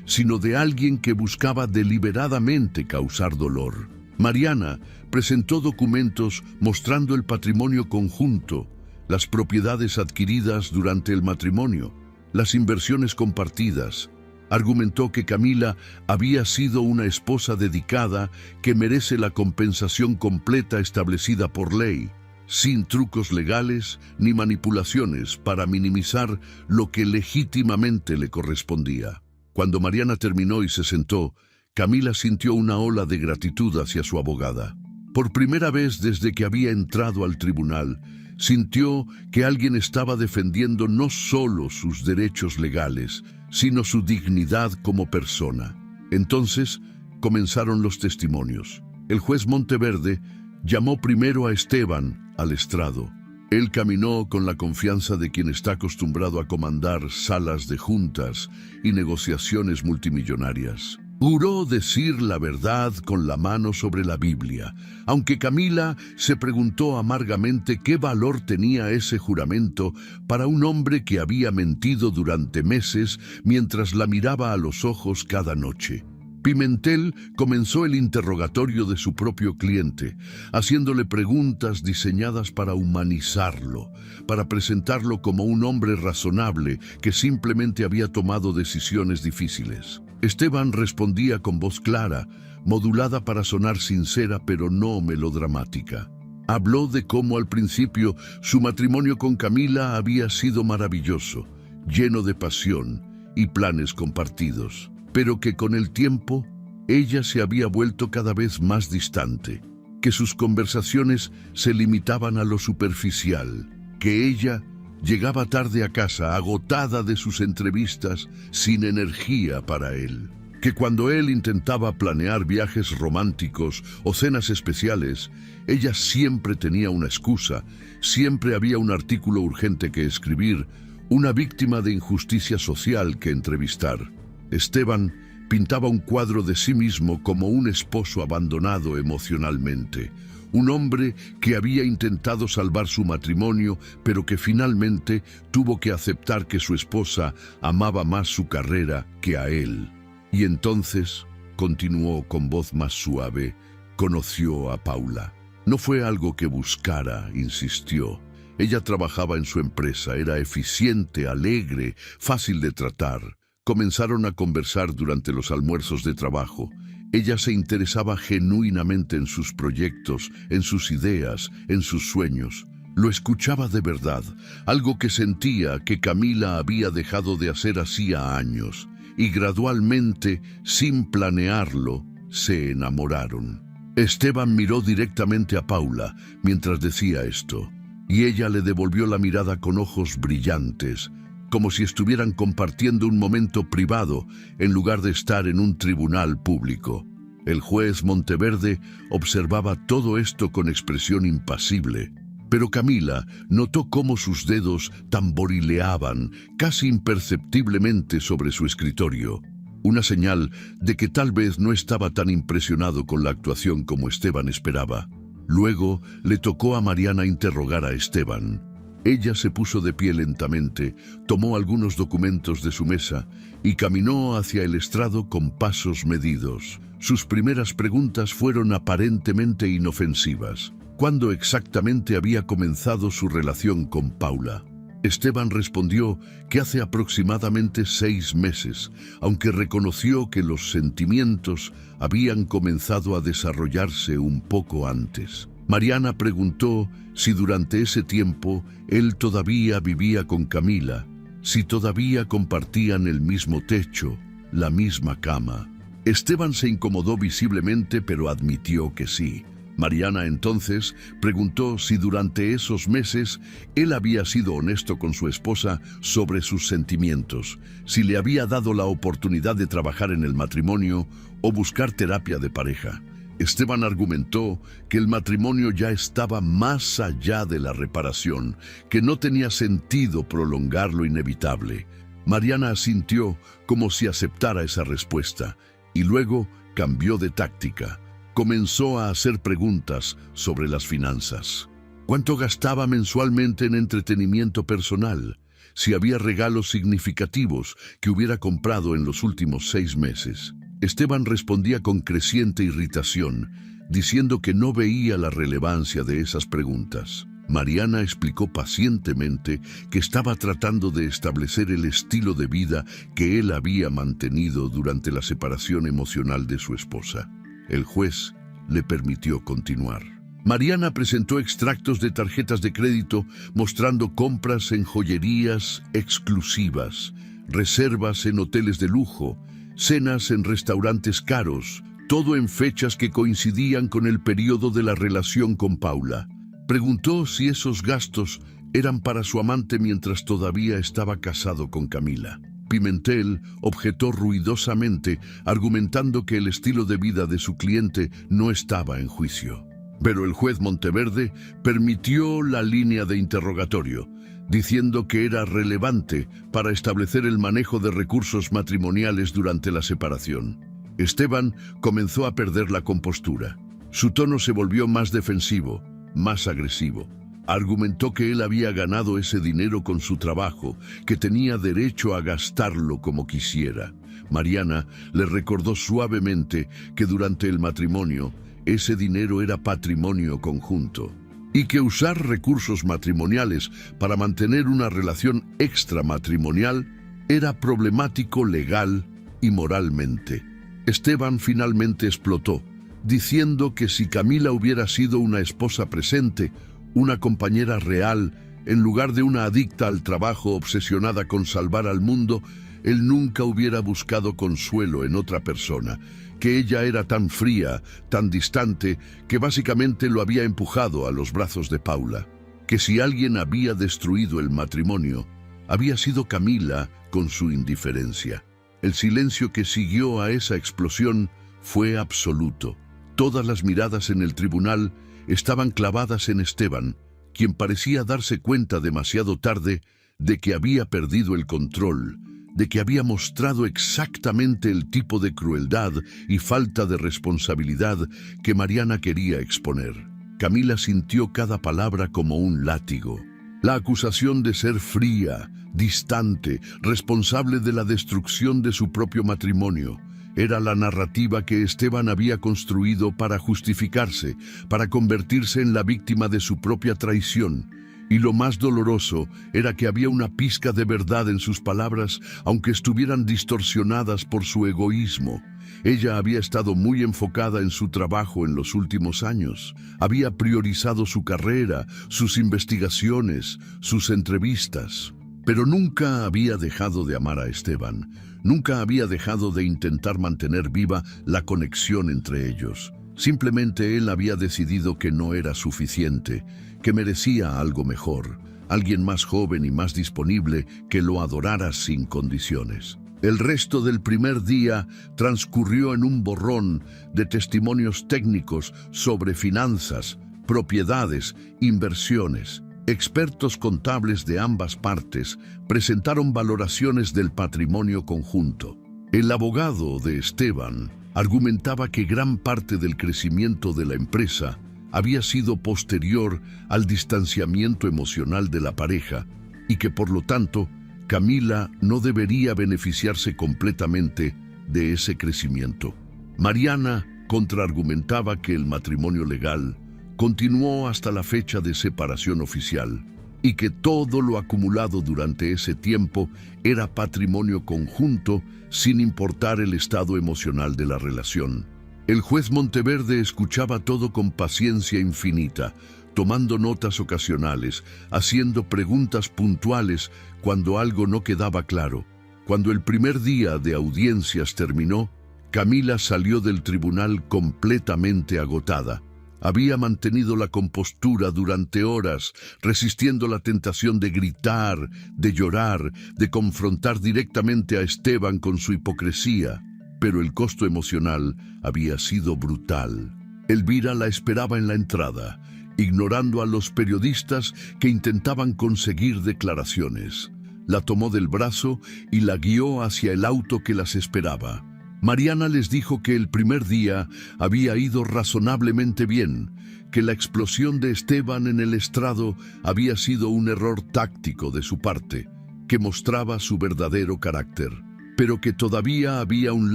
sino de alguien que buscaba deliberadamente causar dolor. Mariana presentó documentos mostrando el patrimonio conjunto, las propiedades adquiridas durante el matrimonio, las inversiones compartidas. Argumentó que Camila había sido una esposa dedicada que merece la compensación completa establecida por ley, sin trucos legales ni manipulaciones para minimizar lo que legítimamente le correspondía. Cuando Mariana terminó y se sentó, Camila sintió una ola de gratitud hacia su abogada. Por primera vez desde que había entrado al tribunal, sintió que alguien estaba defendiendo no solo sus derechos legales, sino su dignidad como persona. Entonces comenzaron los testimonios. El juez Monteverde llamó primero a Esteban al estrado. Él caminó con la confianza de quien está acostumbrado a comandar salas de juntas y negociaciones multimillonarias. Juró decir la verdad con la mano sobre la Biblia, aunque Camila se preguntó amargamente qué valor tenía ese juramento para un hombre que había mentido durante meses mientras la miraba a los ojos cada noche. Pimentel comenzó el interrogatorio de su propio cliente, haciéndole preguntas diseñadas para humanizarlo, para presentarlo como un hombre razonable que simplemente había tomado decisiones difíciles. Esteban respondía con voz clara, modulada para sonar sincera pero no melodramática. Habló de cómo al principio su matrimonio con Camila había sido maravilloso, lleno de pasión y planes compartidos, pero que con el tiempo ella se había vuelto cada vez más distante. que sus conversaciones se limitaban a lo superficial, que ella llegaba tarde a casa agotada de sus entrevistas, sin energía para él, que cuando él intentaba planear viajes románticos o cenas especiales, ella siempre tenía una excusa, siempre había un artículo urgente que escribir, una víctima de injusticia social que entrevistar. Esteban pintaba un cuadro de sí mismo como un esposo abandonado emocionalmente, un hombre que había intentado salvar su matrimonio, pero que finalmente tuvo que aceptar que su esposa amaba más su carrera que a él. Y entonces, continuó con voz más suave, conoció a Paula. No fue algo que buscara, insistió. Ella trabajaba en su empresa, era eficiente, alegre, fácil de tratar. Comenzaron a conversar durante los almuerzos de trabajo. Ella se interesaba genuinamente en sus proyectos, en sus ideas, en sus sueños. Lo escuchaba de verdad, algo que sentía que Camila había dejado de hacer hacía años. Y gradualmente, sin planearlo, se enamoraron. Esteban miró directamente a Paula mientras decía esto, y ella le devolvió la mirada con ojos brillantes, como si estuvieran compartiendo un momento privado en lugar de estar en un tribunal público. El juez Monteverde observaba todo esto con expresión impasible, pero Camila notó cómo sus dedos tamborileaban casi imperceptiblemente sobre su escritorio, una señal de que tal vez no estaba tan impresionado con la actuación como Esteban esperaba. Luego le tocó a Mariana interrogar a Esteban. Ella se puso de pie lentamente, tomó algunos documentos de su mesa y caminó hacia el estrado con pasos medidos. Sus primeras preguntas fueron aparentemente inofensivas. ¿Cuándo exactamente había comenzado su relación con Paula? Esteban respondió que hace aproximadamente 6 meses, aunque reconoció que los sentimientos habían comenzado a desarrollarse un poco antes. Mariana preguntó si durante ese tiempo él todavía vivía con Camila, si todavía compartían el mismo techo, la misma cama. Esteban se incomodó visiblemente, pero admitió que sí. Mariana entonces preguntó si durante esos meses él había sido honesto con su esposa sobre sus sentimientos, si le había dado la oportunidad de trabajar en el matrimonio o buscar terapia de pareja. Esteban argumentó que el matrimonio ya estaba más allá de la reparación, que no tenía sentido prolongar lo inevitable. Mariana asintió como si aceptara esa respuesta y luego cambió de táctica. Comenzó a hacer preguntas sobre las finanzas. ¿Cuánto gastaba mensualmente en entretenimiento personal? Si había regalos significativos que hubiera comprado en los últimos 6 meses. Esteban respondía con creciente irritación, diciendo que no veía la relevancia de esas preguntas. Mariana explicó pacientemente que estaba tratando de establecer el estilo de vida que él había mantenido durante la separación emocional de su esposa. El juez le permitió continuar. Mariana presentó extractos de tarjetas de crédito mostrando compras en joyerías exclusivas, reservas en hoteles de lujo, cenas en restaurantes caros, todo en fechas que coincidían con el periodo de la relación con Paula. Preguntó si esos gastos eran para su amante mientras todavía estaba casado con Camila. Pimentel objetó ruidosamente, argumentando que el estilo de vida de su cliente no estaba en juicio. Pero el juez Monteverde permitió la línea de interrogatorio, diciendo que era relevante para establecer el manejo de recursos matrimoniales durante la separación. Esteban comenzó a perder la compostura. Su tono se volvió más defensivo, más agresivo. Argumentó que él había ganado ese dinero con su trabajo, que tenía derecho a gastarlo como quisiera. Mariana le recordó suavemente que durante el matrimonio, ese dinero era patrimonio conjunto, y que usar recursos matrimoniales para mantener una relación extramatrimonial era problemático legal y moralmente. Esteban finalmente explotó, diciendo que si Camila hubiera sido una esposa presente, una compañera real, en lugar de una adicta al trabajo obsesionada con salvar al mundo, él nunca hubiera buscado consuelo en otra persona, que ella era tan fría, tan distante, que básicamente lo había empujado a los brazos de Paula, que si alguien había destruido el matrimonio, había sido Camila con su indiferencia. El silencio que siguió a esa explosión fue absoluto. Todas las miradas en el tribunal estaban clavadas en Esteban, quien parecía darse cuenta demasiado tarde de que había perdido el control, de que había mostrado exactamente el tipo de crueldad y falta de responsabilidad que Mariana quería exponer. Camila sintió cada palabra como un látigo. La acusación de ser fría, distante, responsable de la destrucción de su propio matrimonio, era la narrativa que Esteban había construido para justificarse, para convertirse en la víctima de su propia traición. Y lo más doloroso era que había una pizca de verdad en sus palabras, aunque estuvieran distorsionadas por su egoísmo. Ella había estado muy enfocada en su trabajo en los últimos años. Había priorizado su carrera, sus investigaciones, sus entrevistas. Pero nunca había dejado de amar a Esteban. Nunca había dejado de intentar mantener viva la conexión entre ellos. Simplemente él había decidido que no era suficiente, que merecía algo mejor, alguien más joven y más disponible que lo adorara sin condiciones. El resto del primer día transcurrió en un borrón de testimonios técnicos sobre finanzas, propiedades, inversiones. Expertos contables de ambas partes presentaron valoraciones del patrimonio conjunto. El abogado de Esteban argumentaba que gran parte del crecimiento de la empresa había sido posterior al distanciamiento emocional de la pareja y que, por lo tanto, Camila no debería beneficiarse completamente de ese crecimiento. Mariana contraargumentaba que el matrimonio legal continuó hasta la fecha de separación oficial y que todo lo acumulado durante ese tiempo era patrimonio conjunto sin importar el estado emocional de la relación. El juez Monteverde escuchaba todo con paciencia infinita, tomando notas ocasionales, haciendo preguntas puntuales cuando algo no quedaba claro. Cuando el primer día de audiencias terminó, Camila salió del tribunal completamente agotada. Había mantenido la compostura durante horas, resistiendo la tentación de gritar, de llorar, de confrontar directamente a Esteban con su hipocresía. Pero el costo emocional había sido brutal. Elvira la esperaba en la entrada, ignorando a los periodistas que intentaban conseguir declaraciones. La tomó del brazo y la guió hacia el auto que las esperaba. Mariana les dijo que el primer día había ido razonablemente bien, que la explosión de Esteban en el estrado había sido un error táctico de su parte, que mostraba su verdadero carácter, pero que todavía había un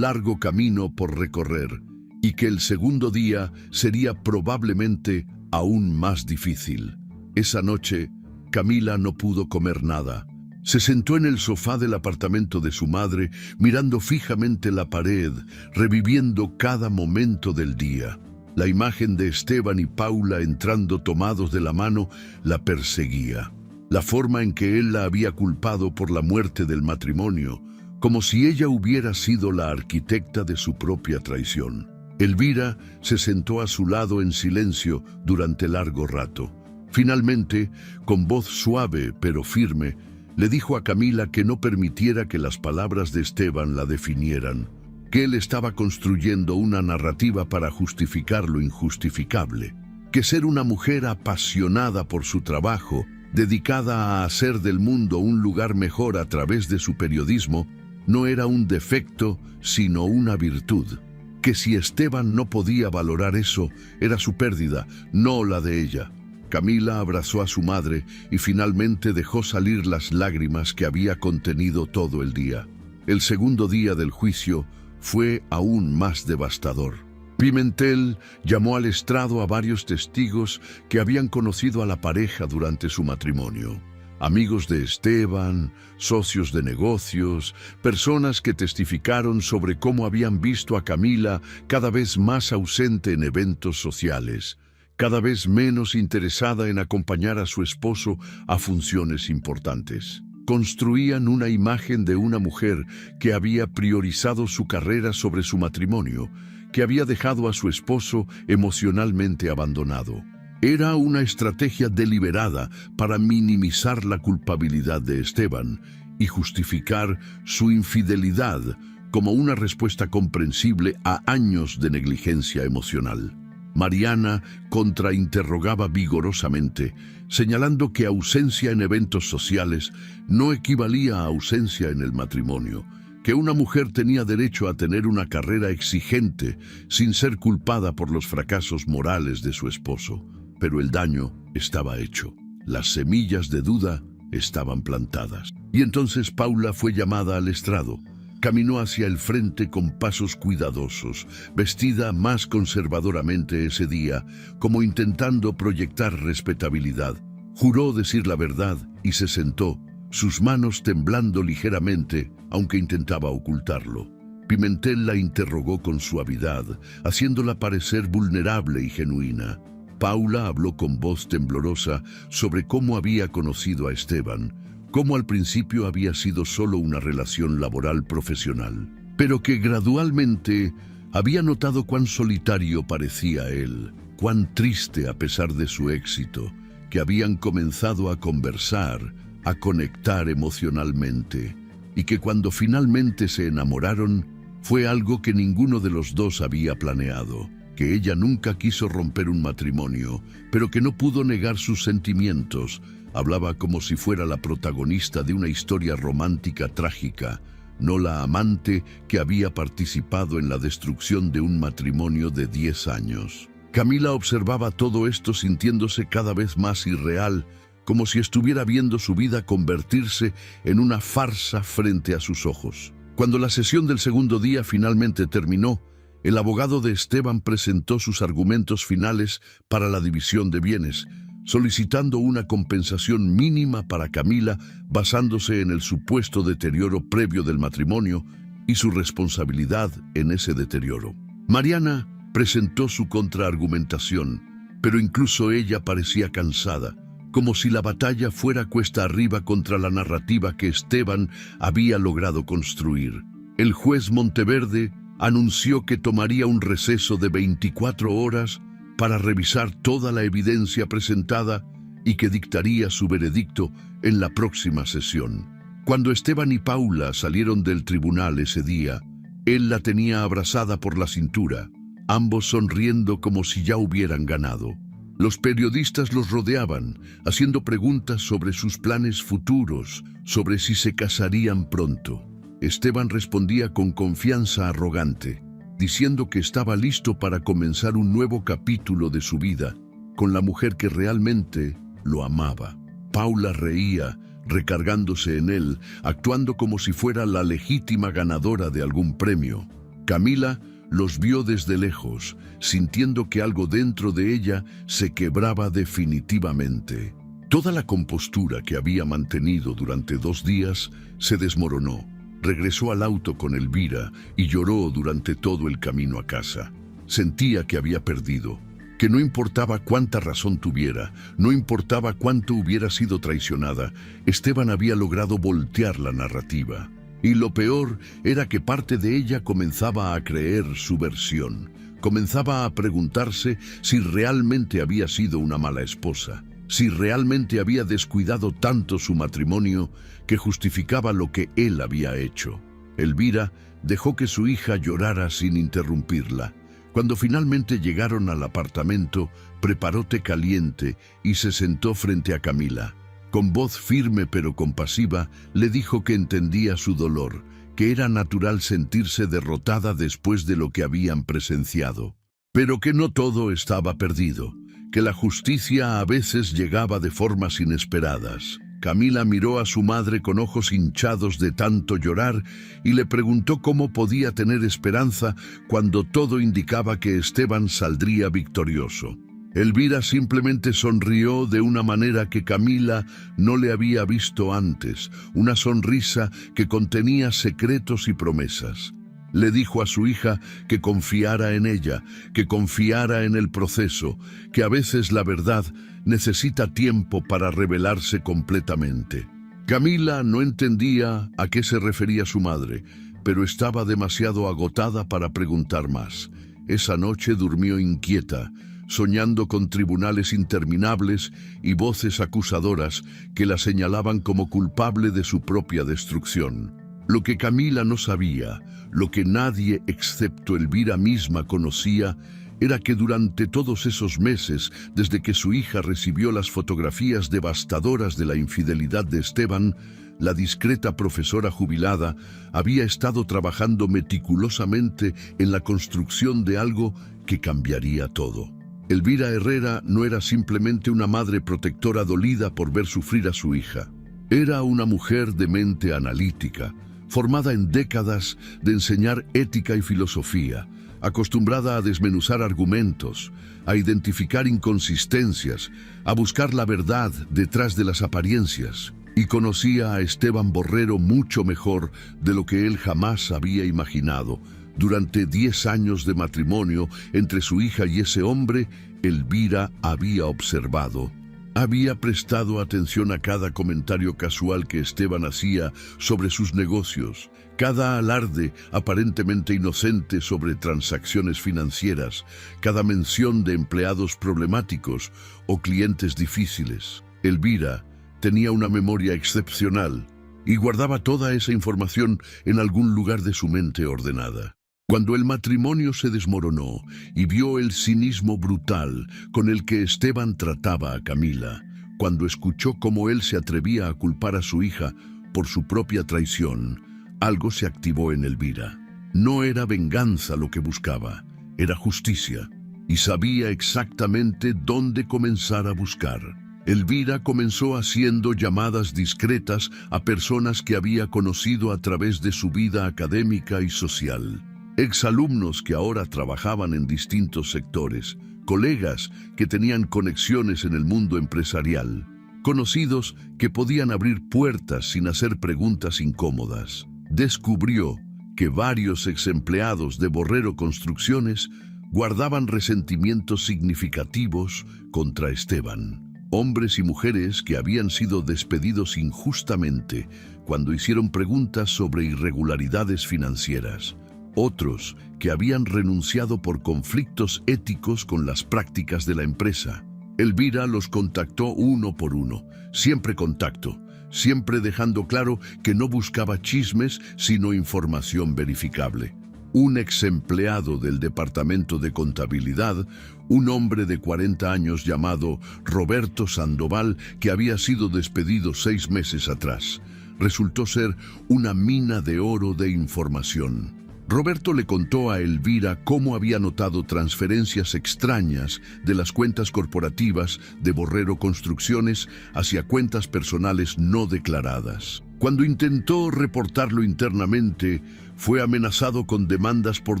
largo camino por recorrer y que el segundo día sería probablemente aún más difícil. Esa noche, Camila no pudo comer nada. Se sentó en el sofá del apartamento de su madre, mirando fijamente la pared, reviviendo cada momento del día. La imagen de Esteban y Paula entrando tomados de la mano la perseguía. La forma en que él la había culpado por la muerte del matrimonio, como si ella hubiera sido la arquitecta de su propia traición. Elvira se sentó a su lado en silencio durante largo rato. Finalmente, con voz suave pero firme, le dijo a Camila que no permitiera que las palabras de Esteban la definieran, que él estaba construyendo una narrativa para justificar lo injustificable, que ser una mujer apasionada por su trabajo, dedicada a hacer del mundo un lugar mejor a través de su periodismo, no era un defecto, sino una virtud, que si Esteban no podía valorar eso, era su pérdida, no la de ella. Camila abrazó a su madre y finalmente dejó salir las lágrimas que había contenido todo el día. El segundo día del juicio fue aún más devastador. Pimentel llamó al estrado a varios testigos que habían conocido a la pareja durante su matrimonio. Amigos de Esteban, socios de negocios, personas que testificaron sobre cómo habían visto a Camila cada vez más ausente en eventos sociales, cada vez menos interesada en acompañar a su esposo a funciones importantes. Construían una imagen de una mujer que había priorizado su carrera sobre su matrimonio, que había dejado a su esposo emocionalmente abandonado. Era una estrategia deliberada para minimizar la culpabilidad de Esteban y justificar su infidelidad como una respuesta comprensible a años de negligencia emocional. Mariana contrainterrogaba vigorosamente, señalando que ausencia en eventos sociales no equivalía a ausencia en el matrimonio, que una mujer tenía derecho a tener una carrera exigente sin ser culpada por los fracasos morales de su esposo. Pero el daño estaba hecho. Las semillas de duda estaban plantadas. Y entonces Paula fue llamada al estrado. Caminó hacia el frente con pasos cuidadosos, vestida más conservadoramente ese día, como intentando proyectar respetabilidad. Juró decir la verdad y se sentó, sus manos temblando ligeramente, aunque intentaba ocultarlo. Pimentel la interrogó con suavidad, haciéndola parecer vulnerable y genuina. Paula habló con voz temblorosa sobre cómo había conocido a Esteban, cómo al principio había sido solo una relación laboral profesional, pero que gradualmente había notado cuán solitario parecía él, cuán triste a pesar de su éxito, que habían comenzado a conversar, a conectar emocionalmente, y que cuando finalmente se enamoraron, fue algo que ninguno de los dos había planeado, que ella nunca quiso romper un matrimonio, pero que no pudo negar sus sentimientos. Hablaba como si fuera la protagonista de una historia romántica trágica, no la amante que había participado en la destrucción de un matrimonio de 10 años. Camila observaba todo esto sintiéndose cada vez más irreal, como si estuviera viendo su vida convertirse en una farsa frente a sus ojos. Cuando la sesión del segundo día finalmente terminó, el abogado de Esteban presentó sus argumentos finales para la división de bienes, solicitando una compensación mínima para Camila basándose en el supuesto deterioro previo del matrimonio y su responsabilidad en ese deterioro. Mariana presentó su contraargumentación, pero incluso ella parecía cansada, como si la batalla fuera cuesta arriba contra la narrativa que Esteban había logrado construir. El juez Monteverde anunció que tomaría un receso de 24 horas para revisar toda la evidencia presentada y que dictaría su veredicto en la próxima sesión. Cuando Esteban y Paula salieron del tribunal ese día, él la tenía abrazada por la cintura, ambos sonriendo como si ya hubieran ganado. Los periodistas los rodeaban, haciendo preguntas sobre sus planes futuros, sobre si se casarían pronto. Esteban respondía con confianza arrogante, diciendo que estaba listo para comenzar un nuevo capítulo de su vida, con la mujer que realmente lo amaba. Paula reía, recargándose en él, actuando como si fuera la legítima ganadora de algún premio. Camila los vio desde lejos, sintiendo que algo dentro de ella se quebraba definitivamente. Toda la compostura que había mantenido durante 2 días se desmoronó. Regresó al auto con Elvira y lloró durante todo el camino a casa. Sentía que había perdido, que no importaba cuánta razón tuviera, no importaba cuánto hubiera sido traicionada, Esteban había logrado voltear la narrativa. Y lo peor era que parte de ella comenzaba a creer su versión, comenzaba a preguntarse si realmente había sido una mala esposa, si realmente había descuidado tanto su matrimonio que justificaba lo que él había hecho. Elvira dejó que su hija llorara sin interrumpirla. Cuando finalmente llegaron al apartamento, preparó té caliente y se sentó frente a Camila. Con voz firme pero compasiva, le dijo que entendía su dolor, que era natural sentirse derrotada después de lo que habían presenciado, pero que no todo estaba perdido, que la justicia a veces llegaba de formas inesperadas. Camila miró a su madre con ojos hinchados de tanto llorar y le preguntó cómo podía tener esperanza cuando todo indicaba que Esteban saldría victorioso. Elvira simplemente sonrió de una manera que Camila no le había visto antes, una sonrisa que contenía secretos y promesas. Le dijo a su hija que confiara en ella, que confiara en el proceso, que a veces la verdad necesita tiempo para revelarse completamente. Camila no entendía a qué se refería su madre, pero estaba demasiado agotada para preguntar más. Esa noche durmió inquieta, soñando con tribunales interminables y voces acusadoras que la señalaban como culpable de su propia destrucción. Lo que Camila no sabía, lo que nadie excepto Elvira misma conocía, era que durante todos esos meses, desde que su hija recibió las fotografías devastadoras de la infidelidad de Esteban, la discreta profesora jubilada había estado trabajando meticulosamente en la construcción de algo que cambiaría todo. Elvira Herrera no era simplemente una madre protectora dolida por ver sufrir a su hija. Era una mujer de mente analítica, formada en décadas de enseñar ética y filosofía, acostumbrada a desmenuzar argumentos, a identificar inconsistencias, a buscar la verdad detrás de las apariencias, y conocía a Esteban Borrero mucho mejor de lo que él jamás había imaginado. Durante 10 años de matrimonio entre su hija y ese hombre, Elvira había observado. Había prestado atención a cada comentario casual que Esteban hacía sobre sus negocios, cada alarde aparentemente inocente sobre transacciones financieras, cada mención de empleados problemáticos o clientes difíciles. Elvira tenía una memoria excepcional y guardaba toda esa información en algún lugar de su mente ordenada. Cuando el matrimonio se desmoronó y vio el cinismo brutal con el que Esteban trataba a Camila, cuando escuchó cómo él se atrevía a culpar a su hija por su propia traición, algo se activó en Elvira. No era venganza lo que buscaba, era justicia, y sabía exactamente dónde comenzar a buscar. Elvira comenzó haciendo llamadas discretas a personas que había conocido a través de su vida académica y social. Exalumnos que ahora trabajaban en distintos sectores, colegas que tenían conexiones en el mundo empresarial, conocidos que podían abrir puertas sin hacer preguntas incómodas. Descubrió que varios exempleados de Borrero Construcciones guardaban resentimientos significativos contra Esteban. Hombres y mujeres que habían sido despedidos injustamente cuando hicieron preguntas sobre irregularidades financieras. Otros que habían renunciado por conflictos éticos con las prácticas de la empresa. Elvira los contactó uno por uno, siempre contacto, siempre dejando claro que no buscaba chismes sino información verificable. Un ex empleado del departamento de contabilidad, un hombre de 40 años llamado Roberto Sandoval, que había sido despedido 6 meses atrás, resultó ser una mina de oro de información. Roberto le contó a Elvira cómo había notado transferencias extrañas de las cuentas corporativas de Borrero Construcciones hacia cuentas personales no declaradas. Cuando intentó reportarlo internamente, fue amenazado con demandas por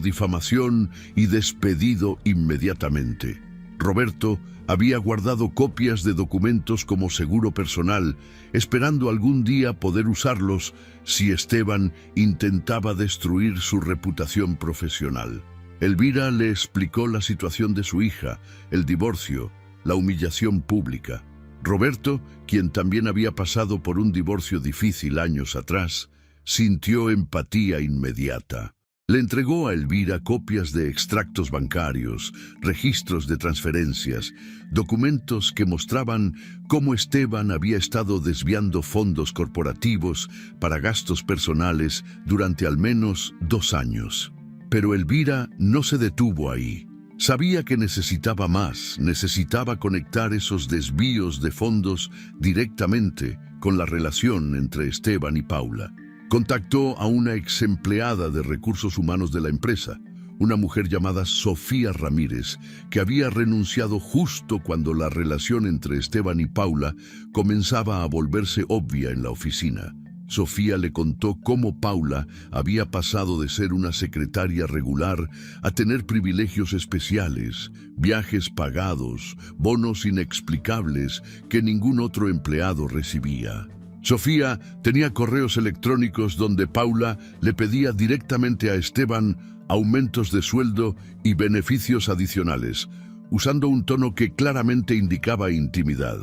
difamación y despedido inmediatamente. Roberto había guardado copias de documentos como seguro personal, esperando algún día poder usarlos si Esteban intentaba destruir su reputación profesional. Elvira le explicó la situación de su hija, el divorcio, la humillación pública. Roberto, quien también había pasado por un divorcio difícil años atrás, sintió empatía inmediata. Le entregó a Elvira copias de extractos bancarios, registros de transferencias, documentos que mostraban cómo Esteban había estado desviando fondos corporativos para gastos personales durante al menos 2 años. Pero Elvira no se detuvo ahí. Sabía que necesitaba más, necesitaba conectar esos desvíos de fondos directamente con la relación entre Esteban y Paula. Contactó a una ex empleada de recursos humanos de la empresa, una mujer llamada Sofía Ramírez, que había renunciado justo cuando la relación entre Esteban y Paula comenzaba a volverse obvia en la oficina. Sofía le contó cómo Paula había pasado de ser una secretaria regular a tener privilegios especiales, viajes pagados, bonos inexplicables que ningún otro empleado recibía. Sofía tenía correos electrónicos donde Paula le pedía directamente a Esteban aumentos de sueldo y beneficios adicionales, usando un tono que claramente indicaba intimidad.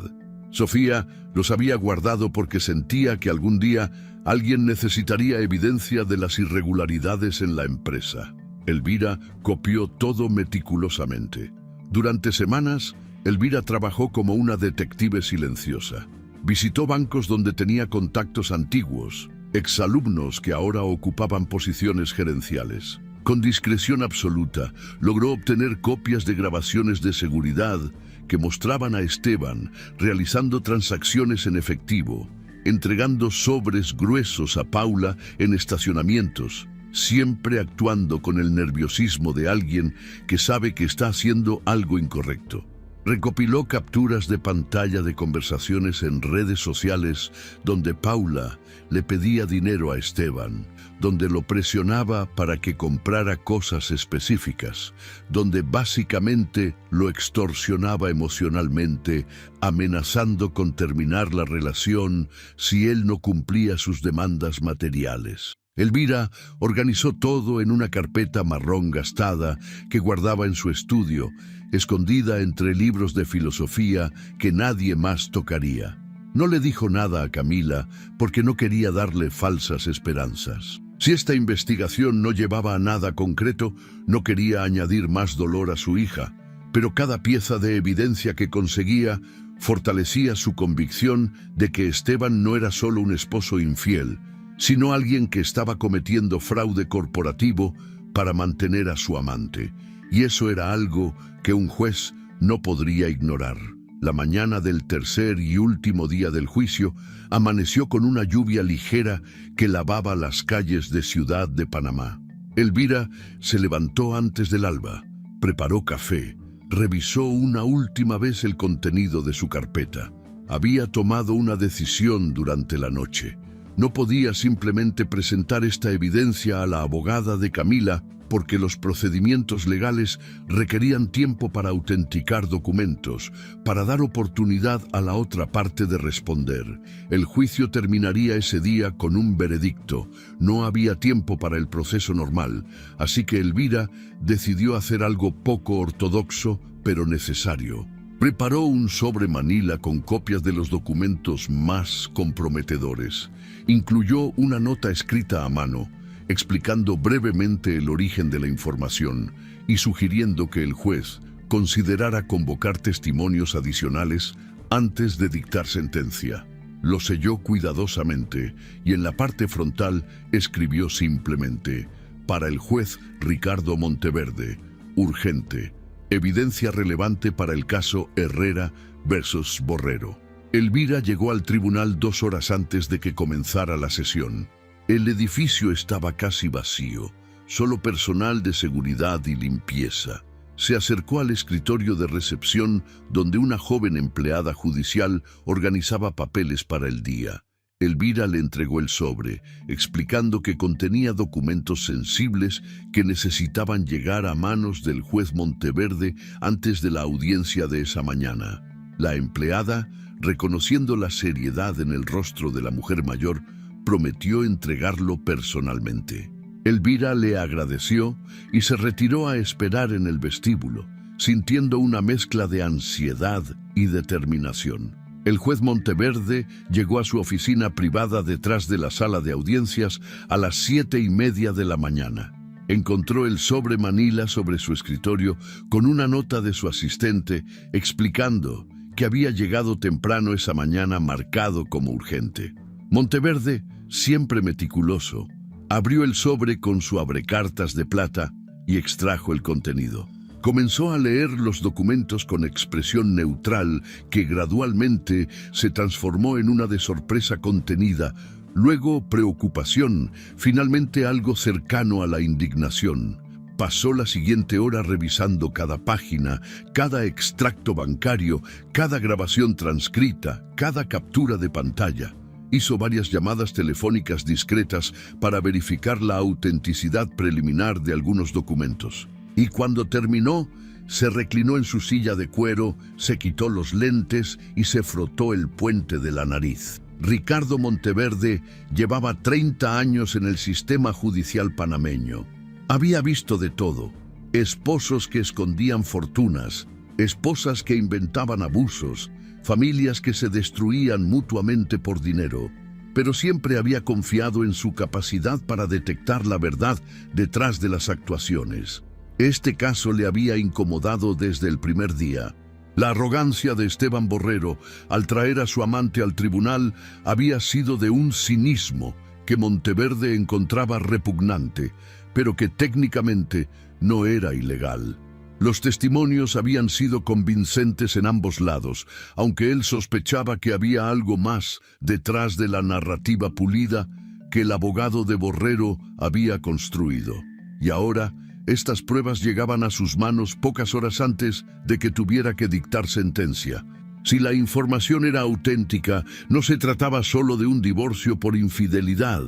Sofía los había guardado porque sentía que algún día alguien necesitaría evidencia de las irregularidades en la empresa. Elvira copió todo meticulosamente. Durante semanas, Elvira trabajó como una detective silenciosa. Visitó bancos donde tenía contactos antiguos, exalumnos que ahora ocupaban posiciones gerenciales. Con discreción absoluta, logró obtener copias de grabaciones de seguridad que mostraban a Esteban realizando transacciones en efectivo, entregando sobres gruesos a Paula en estacionamientos, siempre actuando con el nerviosismo de alguien que sabe que está haciendo algo incorrecto. Recopiló capturas de pantalla de conversaciones en redes sociales donde Paula le pedía dinero a Esteban, donde lo presionaba para que comprara cosas específicas, donde básicamente lo extorsionaba emocionalmente, amenazando con terminar la relación si él no cumplía sus demandas materiales. Elvira organizó todo en una carpeta marrón gastada que guardaba en su estudio, escondida entre libros de filosofía que nadie más tocaría. No le dijo nada a Camila porque no quería darle falsas esperanzas. Si esta investigación no llevaba a nada concreto, no quería añadir más dolor a su hija, pero cada pieza de evidencia que conseguía fortalecía su convicción de que Esteban no era solo un esposo infiel, sino alguien que estaba cometiendo fraude corporativo para mantener a su amante. Y eso era algo que un juez no podría ignorar. La mañana del tercer y último día del juicio amaneció con una lluvia ligera que lavaba las calles de Ciudad de Panamá. Elvira se levantó antes del alba, preparó café, revisó una última vez el contenido de su carpeta. Había tomado una decisión durante la noche. No podía simplemente presentar esta evidencia a la abogada de Camila porque los procedimientos legales requerían tiempo para autenticar documentos, para dar oportunidad a la otra parte de responder. El juicio terminaría ese día con un veredicto. No había tiempo para el proceso normal, así que Elvira decidió hacer algo poco ortodoxo, pero necesario. Preparó un sobre manila con copias de los documentos más comprometedores. Incluyó una nota escrita a mano, explicando brevemente el origen de la información y sugiriendo que el juez considerara convocar testimonios adicionales antes de dictar sentencia. Lo selló cuidadosamente y en la parte frontal escribió simplemente: para el juez Ricardo Monteverde, urgente, evidencia relevante para el caso Herrera versus Borrero. Elvira llegó al tribunal 2 horas antes de que comenzara la sesión. El edificio estaba casi vacío, solo personal de seguridad y limpieza. Se acercó al escritorio de recepción donde una joven empleada judicial organizaba papeles para el día. Elvira le entregó el sobre, explicando que contenía documentos sensibles que necesitaban llegar a manos del juez Monteverde antes de la audiencia de esa mañana. La empleada, reconociendo la seriedad en el rostro de la mujer mayor, prometió entregarlo personalmente. Elvira le agradeció y se retiró a esperar en el vestíbulo, sintiendo una mezcla de ansiedad y determinación. El juez Monteverde llegó a su oficina privada detrás de la sala de audiencias a las 7:30 de la mañana. Encontró el sobre manila sobre su escritorio con una nota de su asistente explicando que había llegado temprano esa mañana marcado como urgente. Monteverde, siempre meticuloso, abrió el sobre con su abrecartas de plata y extrajo el contenido. Comenzó a leer los documentos con expresión neutral que gradualmente se transformó en una de sorpresa contenida, luego preocupación, finalmente algo cercano a la indignación. Pasó la siguiente hora revisando cada página, cada extracto bancario, cada grabación transcrita, cada captura de pantalla. Hizo varias llamadas telefónicas discretas para verificar la autenticidad preliminar de algunos documentos. Y cuando terminó, se reclinó en su silla de cuero, se quitó los lentes y se frotó el puente de la nariz. Ricardo Monteverde llevaba 30 años en el sistema judicial panameño. Había visto de todo: esposos que escondían fortunas, esposas que inventaban abusos, familias que se destruían mutuamente por dinero. pero siempre había confiado en su capacidad para detectar la verdad detrás de las actuaciones. Este caso le había incomodado desde el primer día. La arrogancia de Esteban Borrero al traer a su amante al tribunal había sido de un cinismo que Monteverde encontraba repugnante, pero que técnicamente no era ilegal. Los testimonios habían sido convincentes en ambos lados, aunque él sospechaba que había algo más detrás de la narrativa pulida que el abogado de Borrero había construido. Y ahora, estas pruebas llegaban a sus manos pocas horas antes de que tuviera que dictar sentencia. Si la información era auténtica, no se trataba solo de un divorcio por infidelidad.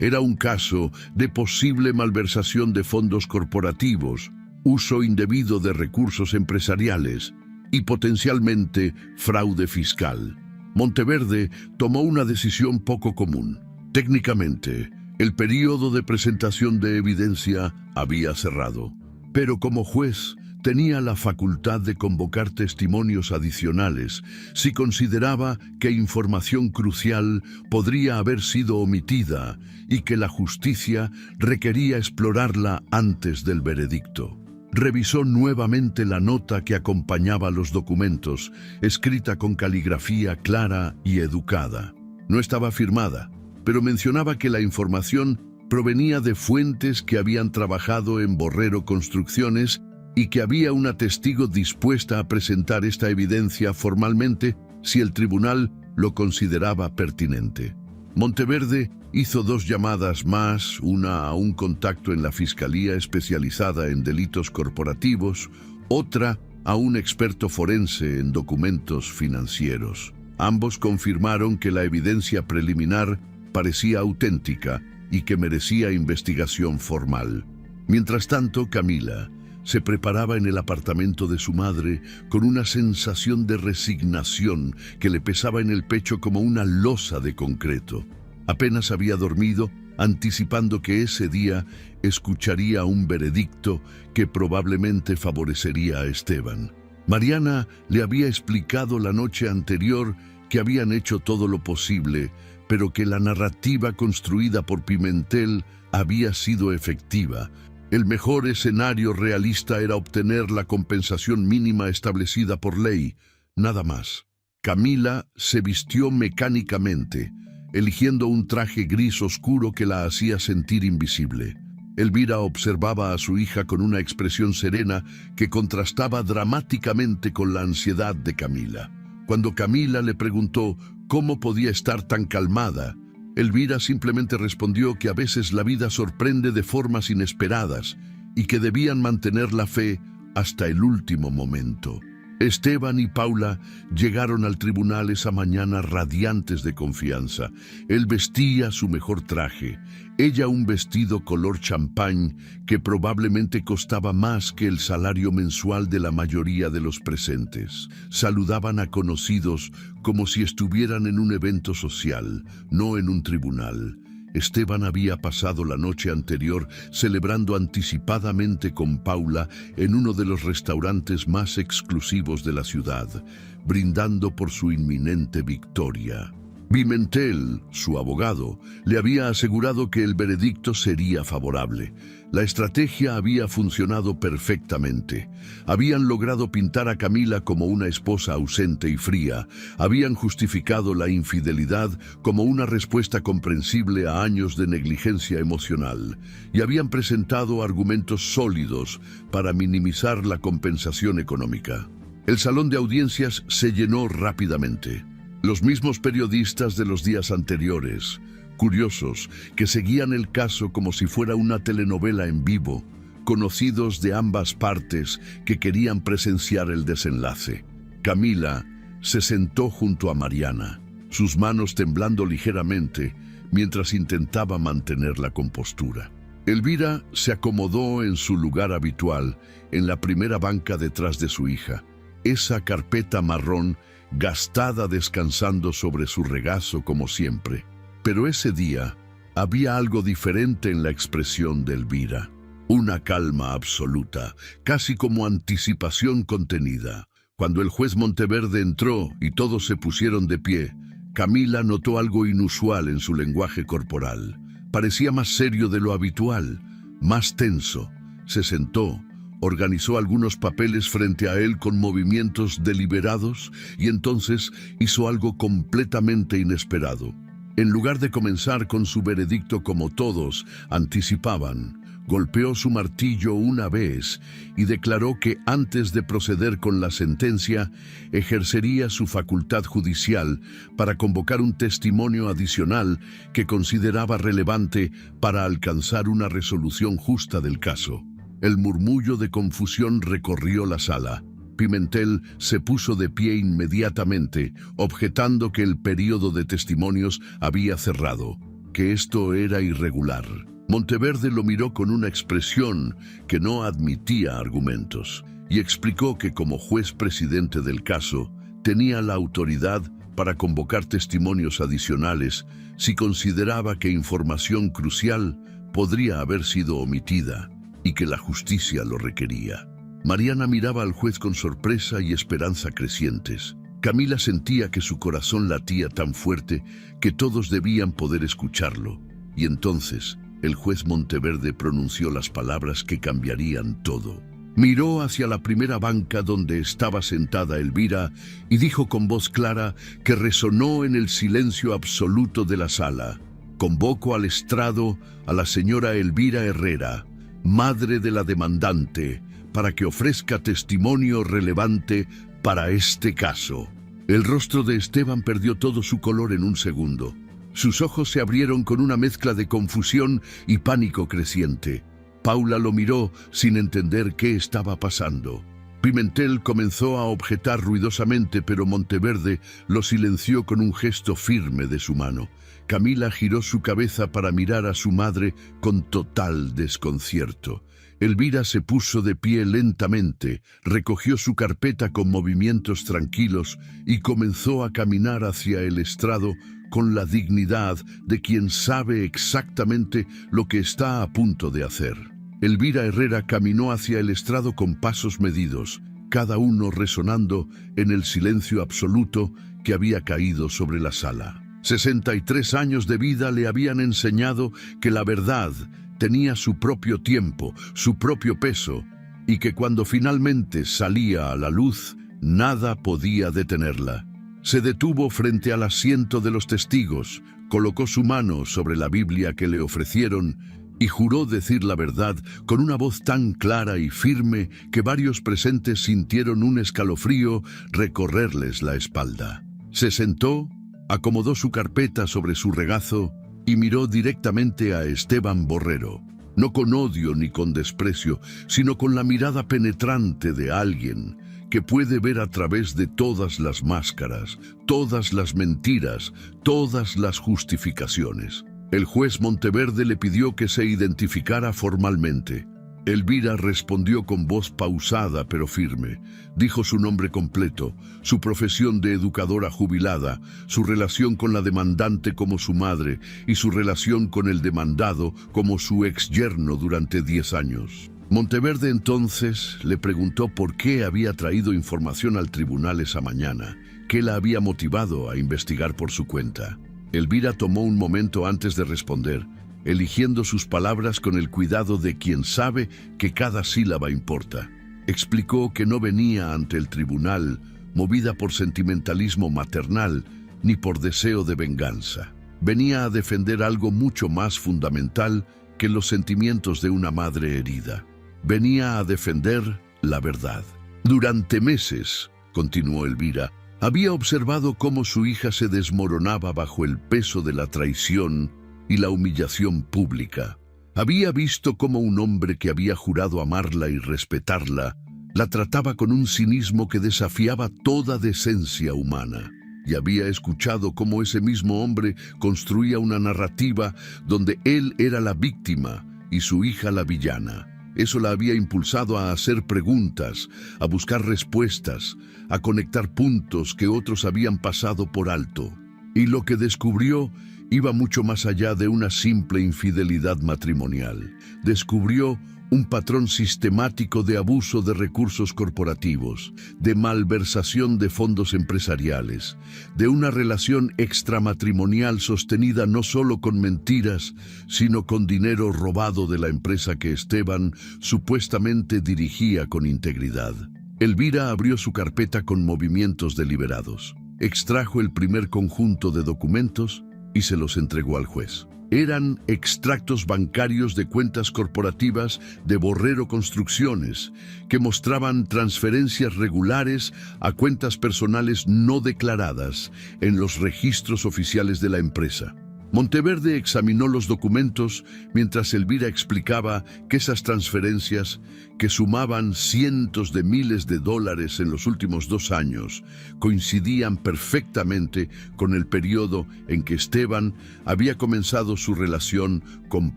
Era un caso de posible malversación de fondos corporativos, uso indebido de recursos empresariales y potencialmente fraude fiscal. Monteverde tomó una decisión poco común. Técnicamente, el período de presentación de evidencia había cerrado, pero como juez tenía la facultad de convocar testimonios adicionales si consideraba que información crucial podría haber sido omitida y que la justicia requería explorarla antes del veredicto. Revisó nuevamente la nota que acompañaba los documentos, escrita con caligrafía clara y educada. No estaba firmada, pero mencionaba que la información provenía de fuentes que habían trabajado en Borrero Construcciones y que había una testigo dispuesta a presentar esta evidencia formalmente si el tribunal lo consideraba pertinente. Monteverde hizo 2 llamadas más, una a un contacto en la Fiscalía especializada en delitos corporativos, otra a un experto forense en documentos financieros. Ambos confirmaron que la evidencia preliminar parecía auténtica y que merecía investigación formal. Mientras tanto, Camila se preparaba en el apartamento de su madre con una sensación de resignación que le pesaba en el pecho como una losa de concreto. Apenas había dormido, anticipando que ese día escucharía un veredicto que probablemente favorecería a Esteban. Mariana le había explicado la noche anterior que habían hecho todo lo posible, pero que la narrativa construida por Pimentel había sido efectiva. El mejor escenario realista era obtener la compensación mínima establecida por ley, nada más. Camila se vistió mecánicamente, eligiendo un traje gris oscuro que la hacía sentir invisible. Elvira observaba a su hija con una expresión serena que contrastaba dramáticamente con la ansiedad de Camila. Cuando Camila le preguntó cómo podía estar tan calmada, Elvira simplemente respondió que a veces la vida sorprende de formas inesperadas y que debían mantener la fe hasta el último momento. Esteban y Paula llegaron al tribunal esa mañana radiantes de confianza. Él vestía su mejor traje, ella un vestido color champán que probablemente costaba más que el salario mensual de la mayoría de los presentes. Saludaban a conocidos como si estuvieran en un evento social, no en un tribunal. Esteban había pasado la noche anterior celebrando anticipadamente con Paula en uno de los restaurantes más exclusivos de la ciudad, brindando por su inminente victoria. Pimentel, su abogado, le había asegurado que el veredicto sería favorable. La estrategia había funcionado perfectamente. Habían logrado pintar a Camila como una esposa ausente y fría. Habían justificado la infidelidad como una respuesta comprensible a años de negligencia emocional. Y habían presentado argumentos sólidos para minimizar la compensación económica. El salón de audiencias se llenó rápidamente. Los mismos periodistas de los días anteriores, curiosos, que seguían el caso como si fuera una telenovela en vivo, conocidos de ambas partes que querían presenciar el desenlace. Camila se sentó junto a Mariana, sus manos temblando ligeramente mientras intentaba mantener la compostura. Elvira se acomodó en su lugar habitual, en la primera banca detrás de su hija. Esa carpeta marrón gastada descansando sobre su regazo como siempre. Pero ese día había algo diferente en la expresión de Elvira. Una calma absoluta, casi como anticipación contenida. Cuando el juez Monteverde entró y todos se pusieron de pie, Camila notó algo inusual en su lenguaje corporal. Parecía más serio de lo habitual, más tenso. Se sentó, organizó algunos papeles frente a él con movimientos deliberados y entonces hizo algo completamente inesperado. En lugar de comenzar con su veredicto como todos anticipaban, golpeó su martillo una vez y declaró que antes de proceder con la sentencia, ejercería su facultad judicial para convocar un testimonio adicional que consideraba relevante para alcanzar una resolución justa del caso. El murmullo de confusión recorrió la sala. Pimentel se puso de pie inmediatamente, objetando que el período de testimonios había cerrado, que esto era irregular. Monteverde lo miró con una expresión que no admitía argumentos y explicó que como juez presidente del caso tenía la autoridad para convocar testimonios adicionales si consideraba que información crucial podría haber sido omitida y que la justicia lo requería. Mariana miraba al juez con sorpresa y esperanza crecientes. Camila sentía que su corazón latía tan fuerte que todos debían poder escucharlo. Y entonces, el juez Monteverde pronunció las palabras que cambiarían todo. Miró hacia la primera banca donde estaba sentada Elvira y dijo con voz clara que resonó en el silencio absoluto de la sala: «Convoco al estrado a la señora Elvira Herrera, madre de la demandante, para que ofrezca testimonio relevante para este caso». El rostro de Esteban perdió todo su color en un segundo. Sus ojos se abrieron con una mezcla de confusión y pánico creciente. Paula lo miró sin entender qué estaba pasando. Pimentel comenzó a objetar ruidosamente, pero Monteverde lo silenció con un gesto firme de su mano. Camila giró su cabeza para mirar a su madre con total desconcierto. Elvira se puso de pie lentamente, recogió su carpeta con movimientos tranquilos y comenzó a caminar hacia el estrado con la dignidad de quien sabe exactamente lo que está a punto de hacer. Elvira Herrera caminó hacia el estrado con pasos medidos, cada uno resonando en el silencio absoluto que había caído sobre la sala. 63 años de vida le habían enseñado que la verdad tenía su propio tiempo, su propio peso, y que cuando finalmente salía a la luz, nada podía detenerla. Se detuvo frente al asiento de los testigos, colocó su mano sobre la Biblia que le ofrecieron y juró decir la verdad con una voz tan clara y firme que varios presentes sintieron un escalofrío recorrerles la espalda. Se sentó, acomodó su carpeta sobre su regazo y miró directamente a Esteban Borrero, no con odio ni con desprecio, sino con la mirada penetrante de alguien que puede ver a través de todas las máscaras, todas las mentiras, todas las justificaciones. El juez Monteverde le pidió que se identificara formalmente. Elvira respondió con voz pausada pero firme. Dijo su nombre completo, su profesión de educadora jubilada, su relación con la demandante como su madre y su relación con el demandado como su exyerno durante 10 años. Monteverde entonces le preguntó por qué había traído información al tribunal esa mañana, qué la había motivado a investigar por su cuenta. Elvira tomó un momento antes de responder, eligiendo sus palabras con el cuidado de quien sabe que cada sílaba importa. Explicó que no venía ante el tribunal movida por sentimentalismo maternal ni por deseo de venganza. Venía a defender algo mucho más fundamental que los sentimientos de una madre herida. Venía a defender la verdad. Durante meses, continuó Elvira, había observado cómo su hija se desmoronaba bajo el peso de la traición y la humillación pública. Había visto cómo un hombre que había jurado amarla y respetarla, la trataba con un cinismo que desafiaba toda decencia humana. Y había escuchado cómo ese mismo hombre construía una narrativa donde él era la víctima y su hija la villana. Eso la había impulsado a hacer preguntas, a buscar respuestas, a conectar puntos que otros habían pasado por alto. Y lo que descubrió iba mucho más allá de una simple infidelidad matrimonial. Descubrió un patrón sistemático de abuso de recursos corporativos, de malversación de fondos empresariales, de una relación extramatrimonial sostenida no solo con mentiras, sino con dinero robado de la empresa que Esteban supuestamente dirigía con integridad. Elvira abrió su carpeta con movimientos deliberados, extrajo el primer conjunto de documentos y se los entregó al juez. Eran extractos bancarios de cuentas corporativas de Borrero Construcciones, que mostraban transferencias regulares a cuentas personales no declaradas en los registros oficiales de la empresa. Monteverde examinó los documentos mientras Elvira explicaba que esas transferencias, que sumaban cientos de miles de dólares en los últimos 2 años, coincidían perfectamente con el periodo en que Esteban había comenzado su relación con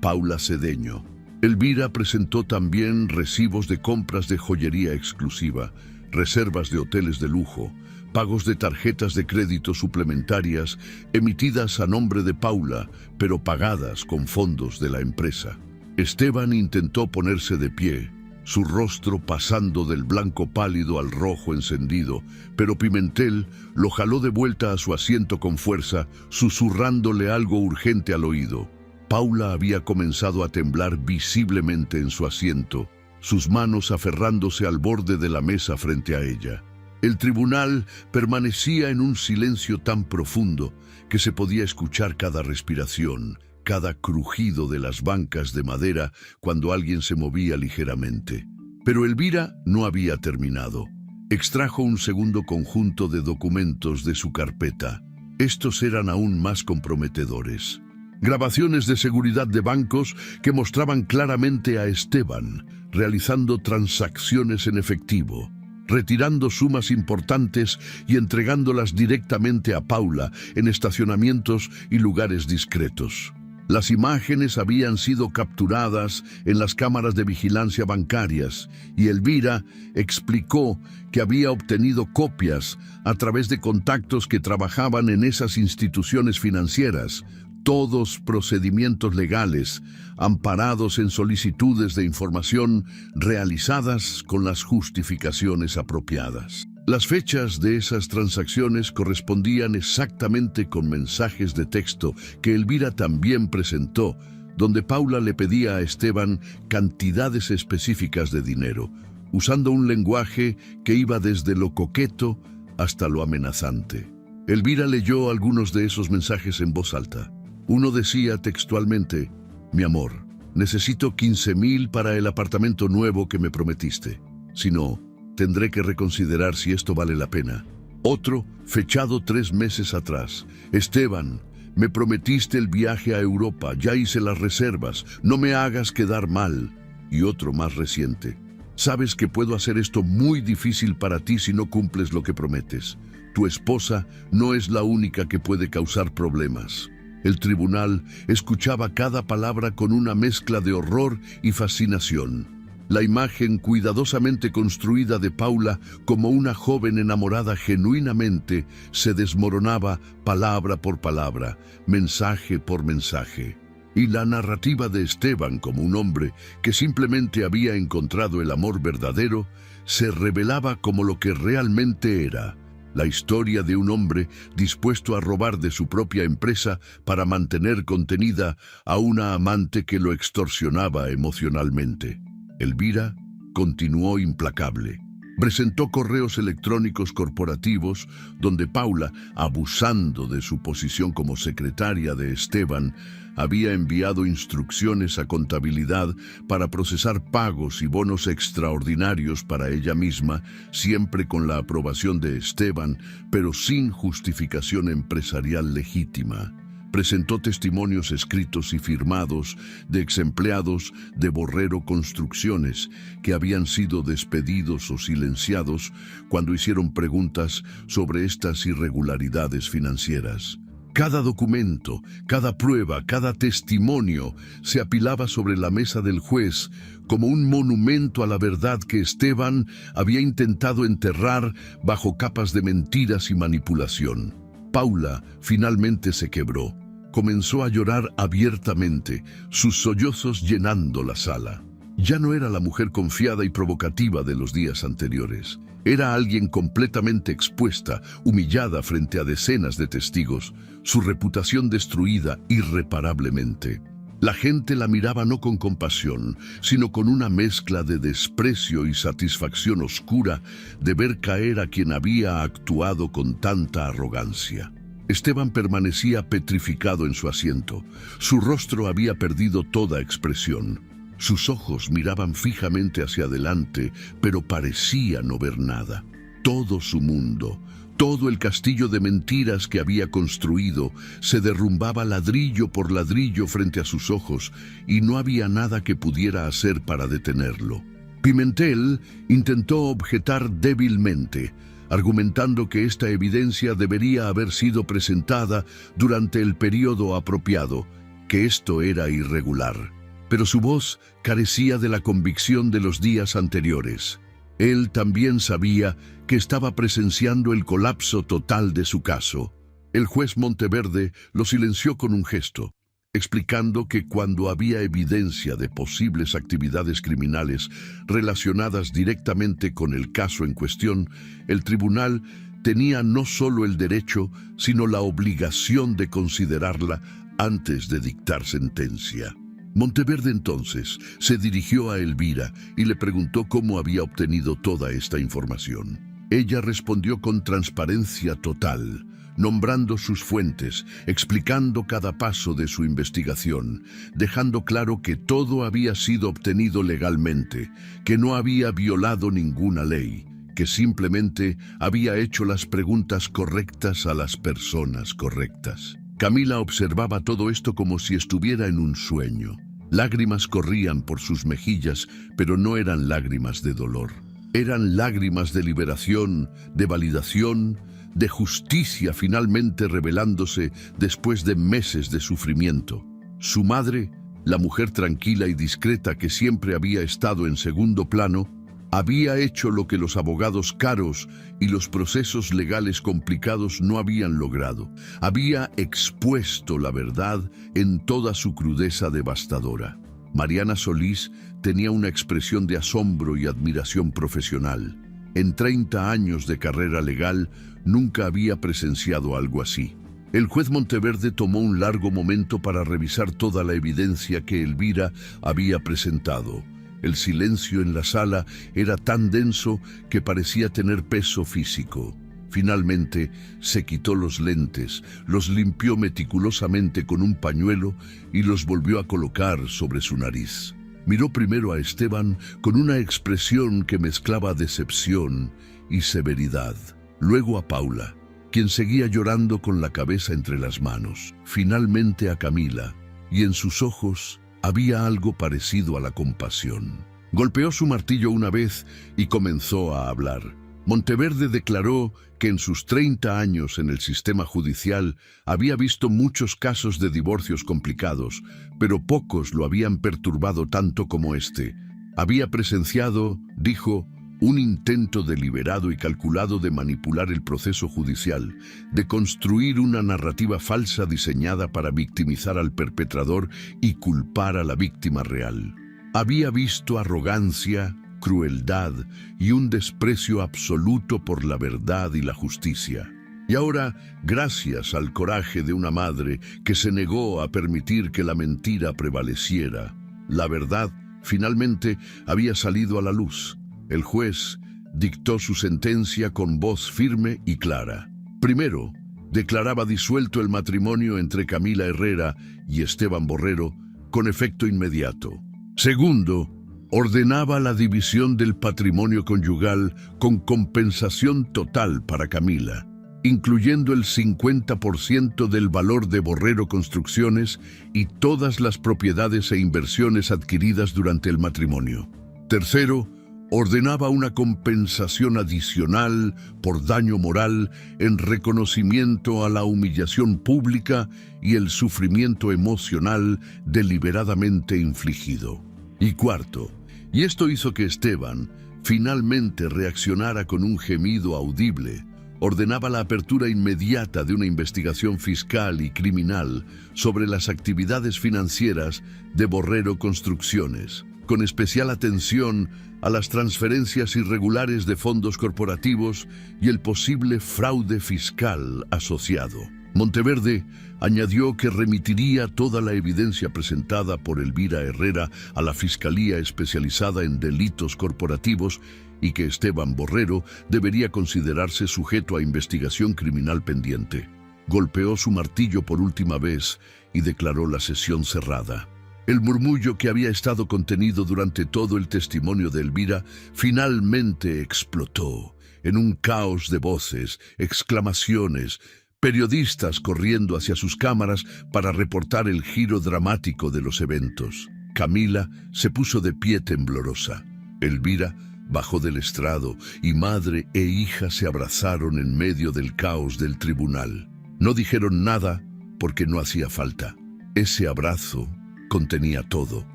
Paula Cedeño. Elvira presentó también recibos de compras de joyería exclusiva, reservas de hoteles de lujo, pagos de tarjetas de crédito suplementarias emitidas a nombre de Paula, pero pagadas con fondos de la empresa. Esteban intentó ponerse de pie, su rostro pasando del blanco pálido al rojo encendido, pero Pimentel lo jaló de vuelta a su asiento con fuerza, susurrándole algo urgente al oído. Paula había comenzado a temblar visiblemente en su asiento, sus manos aferrándose al borde de la mesa frente a ella. El tribunal permanecía en un silencio tan profundo que se podía escuchar cada respiración, cada crujido de las bancas de madera cuando alguien se movía ligeramente. Pero Elvira no había terminado. Extrajo un segundo conjunto de documentos de su carpeta. Estos eran aún más comprometedores. Grabaciones de seguridad de bancos que mostraban claramente a Esteban realizando transacciones en efectivo, retirando sumas importantes y entregándolas directamente a Paula en estacionamientos y lugares discretos. Las imágenes habían sido capturadas en las cámaras de vigilancia bancarias y Elvira explicó que había obtenido copias a través de contactos que trabajaban en esas instituciones financieras, todos procedimientos legales, amparados en solicitudes de información realizadas con las justificaciones apropiadas. Las fechas de esas transacciones correspondían exactamente con mensajes de texto que Elvira también presentó, donde Paula le pedía a Esteban cantidades específicas de dinero, usando un lenguaje que iba desde lo coqueto hasta lo amenazante. Elvira leyó algunos de esos mensajes en voz alta. Uno decía textualmente: «Mi amor, necesito 15,000 para el apartamento nuevo que me prometiste. Si no, tendré que reconsiderar si esto vale la pena». Otro, fechado 3 meses atrás: «Esteban, me prometiste el viaje a Europa, ya hice las reservas, no me hagas quedar mal». Y otro más reciente: «Sabes que puedo hacer esto muy difícil para ti si no cumples lo que prometes. Tu esposa no es la única que puede causar problemas». El tribunal escuchaba cada palabra con una mezcla de horror y fascinación. La imagen cuidadosamente construida de Paula como una joven enamorada genuinamente se desmoronaba palabra por palabra, mensaje por mensaje. Y la narrativa de Esteban como un hombre que simplemente había encontrado el amor verdadero se revelaba como lo que realmente era: la historia de un hombre dispuesto a robar de su propia empresa para mantener contenida a una amante que lo extorsionaba emocionalmente. Elvira continuó implacable. Presentó correos electrónicos corporativos donde Paula, abusando de su posición como secretaria de Esteban, había enviado instrucciones a contabilidad para procesar pagos y bonos extraordinarios para ella misma, siempre con la aprobación de Esteban, pero sin justificación empresarial legítima. Presentó testimonios escritos y firmados de exempleados de Borrero Construcciones que habían sido despedidos o silenciados cuando hicieron preguntas sobre estas irregularidades financieras. Cada documento, cada prueba, cada testimonio se apilaba sobre la mesa del juez como un monumento a la verdad que Esteban había intentado enterrar bajo capas de mentiras y manipulación. Paula finalmente se quebró. Comenzó a llorar abiertamente, sus sollozos llenando la sala. Ya no era la mujer confiada y provocativa de los días anteriores. Era alguien completamente expuesta, humillada frente a decenas de testigos, su reputación destruida irreparablemente. La gente la miraba no con compasión, sino con una mezcla de desprecio y satisfacción oscura de ver caer a quien había actuado con tanta arrogancia. Esteban permanecía petrificado en su asiento. Su rostro había perdido toda expresión. Sus ojos miraban fijamente hacia adelante, pero parecía no ver nada. Todo su mundo, todo el castillo de mentiras que había construido, se derrumbaba ladrillo por ladrillo frente a sus ojos, y no había nada que pudiera hacer para detenerlo. Pimentel intentó objetar débilmente, argumentando que esta evidencia debería haber sido presentada durante el período apropiado, que esto era irregular. Pero su voz carecía de la convicción de los días anteriores. Él también sabía que estaba presenciando el colapso total de su caso. El juez Monteverde lo silenció con un gesto, explicando que cuando había evidencia de posibles actividades criminales relacionadas directamente con el caso en cuestión, el tribunal tenía no solo el derecho, sino la obligación de considerarla antes de dictar sentencia. Monteverde entonces se dirigió a Elvira y le preguntó cómo había obtenido toda esta información. Ella respondió con transparencia total, nombrando sus fuentes, explicando cada paso de su investigación, dejando claro que todo había sido obtenido legalmente, que no había violado ninguna ley, que simplemente había hecho las preguntas correctas a las personas correctas. Camila observaba todo esto como si estuviera en un sueño. Lágrimas corrían por sus mejillas, pero no eran lágrimas de dolor. Eran lágrimas de liberación, de validación, de justicia finalmente revelándose después de meses de sufrimiento. Su madre, la mujer tranquila y discreta que siempre había estado en segundo plano, había hecho lo que los abogados caros y los procesos legales complicados no habían logrado. Había expuesto la verdad en toda su crudeza devastadora. Mariana Solís tenía una expresión de asombro y admiración profesional. En 30 años de carrera legal, nunca había presenciado algo así. El juez Monteverde tomó un largo momento para revisar toda la evidencia que Elvira había presentado. El silencio en la sala era tan denso que parecía tener peso físico. Finalmente, se quitó los lentes, los limpió meticulosamente con un pañuelo y los volvió a colocar sobre su nariz. Miró primero a Esteban con una expresión que mezclaba decepción y severidad. Luego a Paula, quien seguía llorando con la cabeza entre las manos. Finalmente a Camila, y en sus ojos había algo parecido a la compasión. Golpeó su martillo una vez y comenzó a hablar. Monteverde declaró que en sus 30 años en el sistema judicial había visto muchos casos de divorcios complicados, pero pocos lo habían perturbado tanto como este. Había presenciado, dijo, un intento deliberado y calculado de manipular el proceso judicial, de construir una narrativa falsa diseñada para victimizar al perpetrador y culpar a la víctima real. Había visto arrogancia, crueldad y un desprecio absoluto por la verdad y la justicia. Y ahora, gracias al coraje de una madre que se negó a permitir que la mentira prevaleciera, la verdad finalmente había salido a la luz. El juez dictó su sentencia con voz firme y clara. Primero, declaraba disuelto el matrimonio entre Camila Herrera y Esteban Borrero con efecto inmediato. Segundo, ordenaba la división del patrimonio conyugal con compensación total para Camila, incluyendo el 50% del valor de Borrero Construcciones y todas las propiedades e inversiones adquiridas durante el matrimonio. Tercero, ordenaba una compensación adicional por daño moral en reconocimiento a la humillación pública y el sufrimiento emocional deliberadamente infligido. Y cuarto, y esto hizo que Esteban finalmente reaccionara con un gemido audible, ordenaba la apertura inmediata de una investigación fiscal y criminal sobre las actividades financieras de Borrero Construcciones. con especial atención a las transferencias irregulares de fondos corporativos y el posible fraude fiscal asociado. Monteverde añadió que remitiría toda la evidencia presentada por Elvira Herrera a la Fiscalía Especializada en Delitos Corporativos y que Esteban Borrero debería considerarse sujeto a investigación criminal pendiente. Golpeó su martillo por última vez y declaró la sesión cerrada. El murmullo que había estado contenido durante todo el testimonio de Elvira finalmente explotó en un caos de voces, exclamaciones, periodistas corriendo hacia sus cámaras para reportar el giro dramático de los eventos. Camila se puso de pie temblorosa. Elvira bajó del estrado y madre e hija se abrazaron en medio del caos del tribunal. No dijeron nada porque no hacía falta. Ese abrazo contenía todo: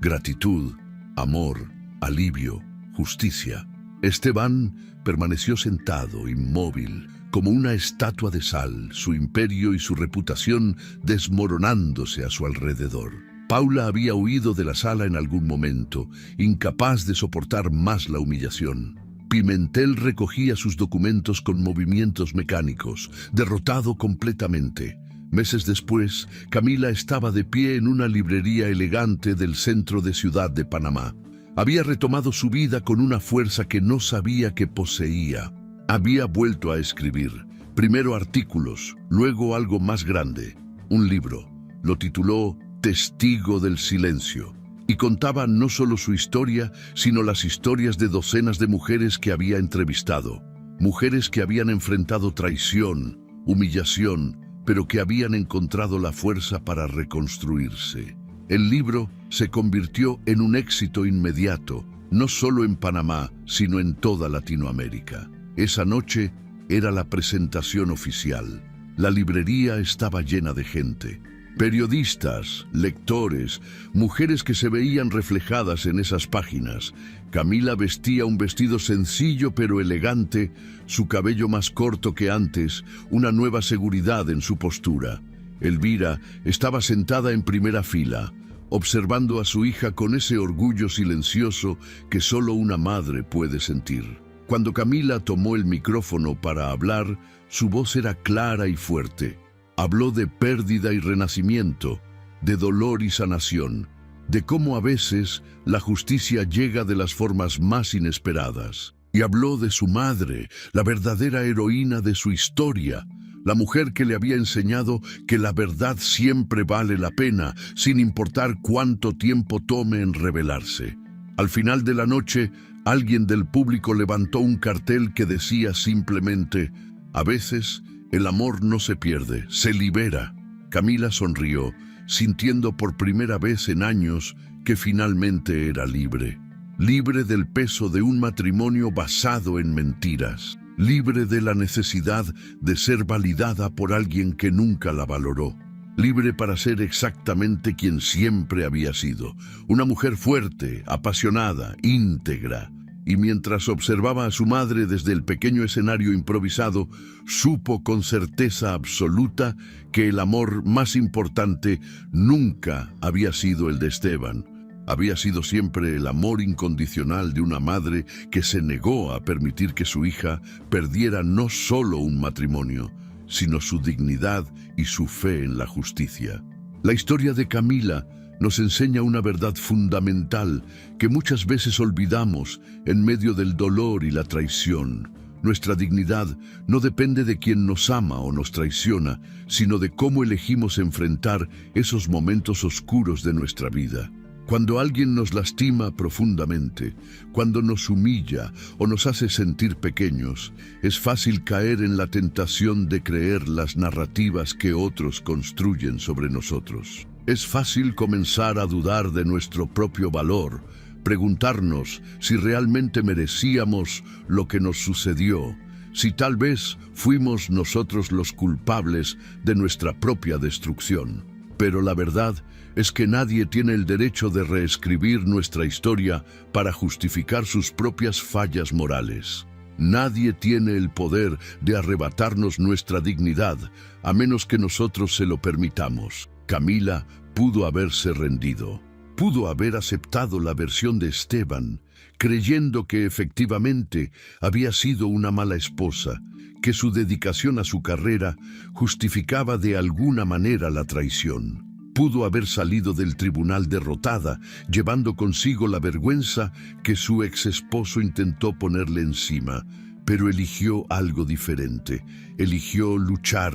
gratitud, amor, alivio, justicia. Esteban permaneció sentado, inmóvil, como una estatua de sal, su imperio y su reputación desmoronándose a su alrededor. Paula había huido de la sala en algún momento, incapaz de soportar más la humillación. Pimentel recogía sus documentos con movimientos mecánicos, derrotado completamente. Meses después, Camila estaba de pie en una librería elegante del centro de Ciudad de Panamá. Había retomado su vida con una fuerza que no sabía que poseía. Había vuelto a escribir, primero artículos, luego algo más grande, un libro. Lo tituló Testigo del Silencio, y contaba no solo su historia, sino las historias de docenas de mujeres que había entrevistado. Mujeres que habían enfrentado traición, humillación, pero que habían encontrado la fuerza para reconstruirse. El libro se convirtió en un éxito inmediato, no solo en Panamá, sino en toda Latinoamérica. Esa noche era la presentación oficial. La librería estaba llena de gente. Periodistas, lectores, mujeres que se veían reflejadas en esas páginas. Camila vestía un vestido sencillo pero elegante, su cabello más corto que antes, una nueva seguridad en su postura. Elvira estaba sentada en primera fila, observando a su hija con ese orgullo silencioso que solo una madre puede sentir. Cuando Camila tomó el micrófono para hablar, su voz era clara y fuerte. Habló de pérdida y renacimiento, de dolor y sanación, de cómo a veces la justicia llega de las formas más inesperadas. Y habló de su madre, la verdadera heroína de su historia, la mujer que le había enseñado que la verdad siempre vale la pena, sin importar cuánto tiempo tome en revelarse. Al final de la noche, alguien del público levantó un cartel que decía simplemente: a veces el amor no se pierde, se libera. Camila sonrió, sintiendo por primera vez en años que finalmente era libre. Libre del peso de un matrimonio basado en mentiras. Libre de la necesidad de ser validada por alguien que nunca la valoró. Libre para ser exactamente quien siempre había sido. Una mujer fuerte, apasionada, íntegra. Y mientras observaba a su madre desde el pequeño escenario improvisado, supo con certeza absoluta que el amor más importante nunca había sido el de Esteban. Había sido siempre el amor incondicional de una madre que se negó a permitir que su hija perdiera no solo un matrimonio, sino su dignidad y su fe en la justicia. La historia de Camila nos enseña una verdad fundamental que muchas veces olvidamos en medio del dolor y la traición. Nuestra dignidad no depende de quien nos ama o nos traiciona, sino de cómo elegimos enfrentar esos momentos oscuros de nuestra vida. Cuando alguien nos lastima profundamente, cuando nos humilla o nos hace sentir pequeños, es fácil caer en la tentación de creer las narrativas que otros construyen sobre nosotros. Es fácil comenzar a dudar de nuestro propio valor, preguntarnos si realmente merecíamos lo que nos sucedió, si tal vez fuimos nosotros los culpables de nuestra propia destrucción. Pero la verdad es que nadie tiene el derecho de reescribir nuestra historia para justificar sus propias fallas morales. Nadie tiene el poder de arrebatarnos nuestra dignidad, a menos que nosotros se lo permitamos. Camila pudo haberse rendido. pudo haber aceptado la versión de Esteban, creyendo que efectivamente había sido una mala esposa, que su dedicación a su carrera justificaba de alguna manera la traición. Pudo haber salido del tribunal derrotada, llevando consigo la vergüenza que su ex esposo intentó ponerle encima, pero eligió algo diferente. Eligió luchar,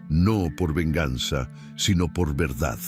no por venganza, sino por verdad.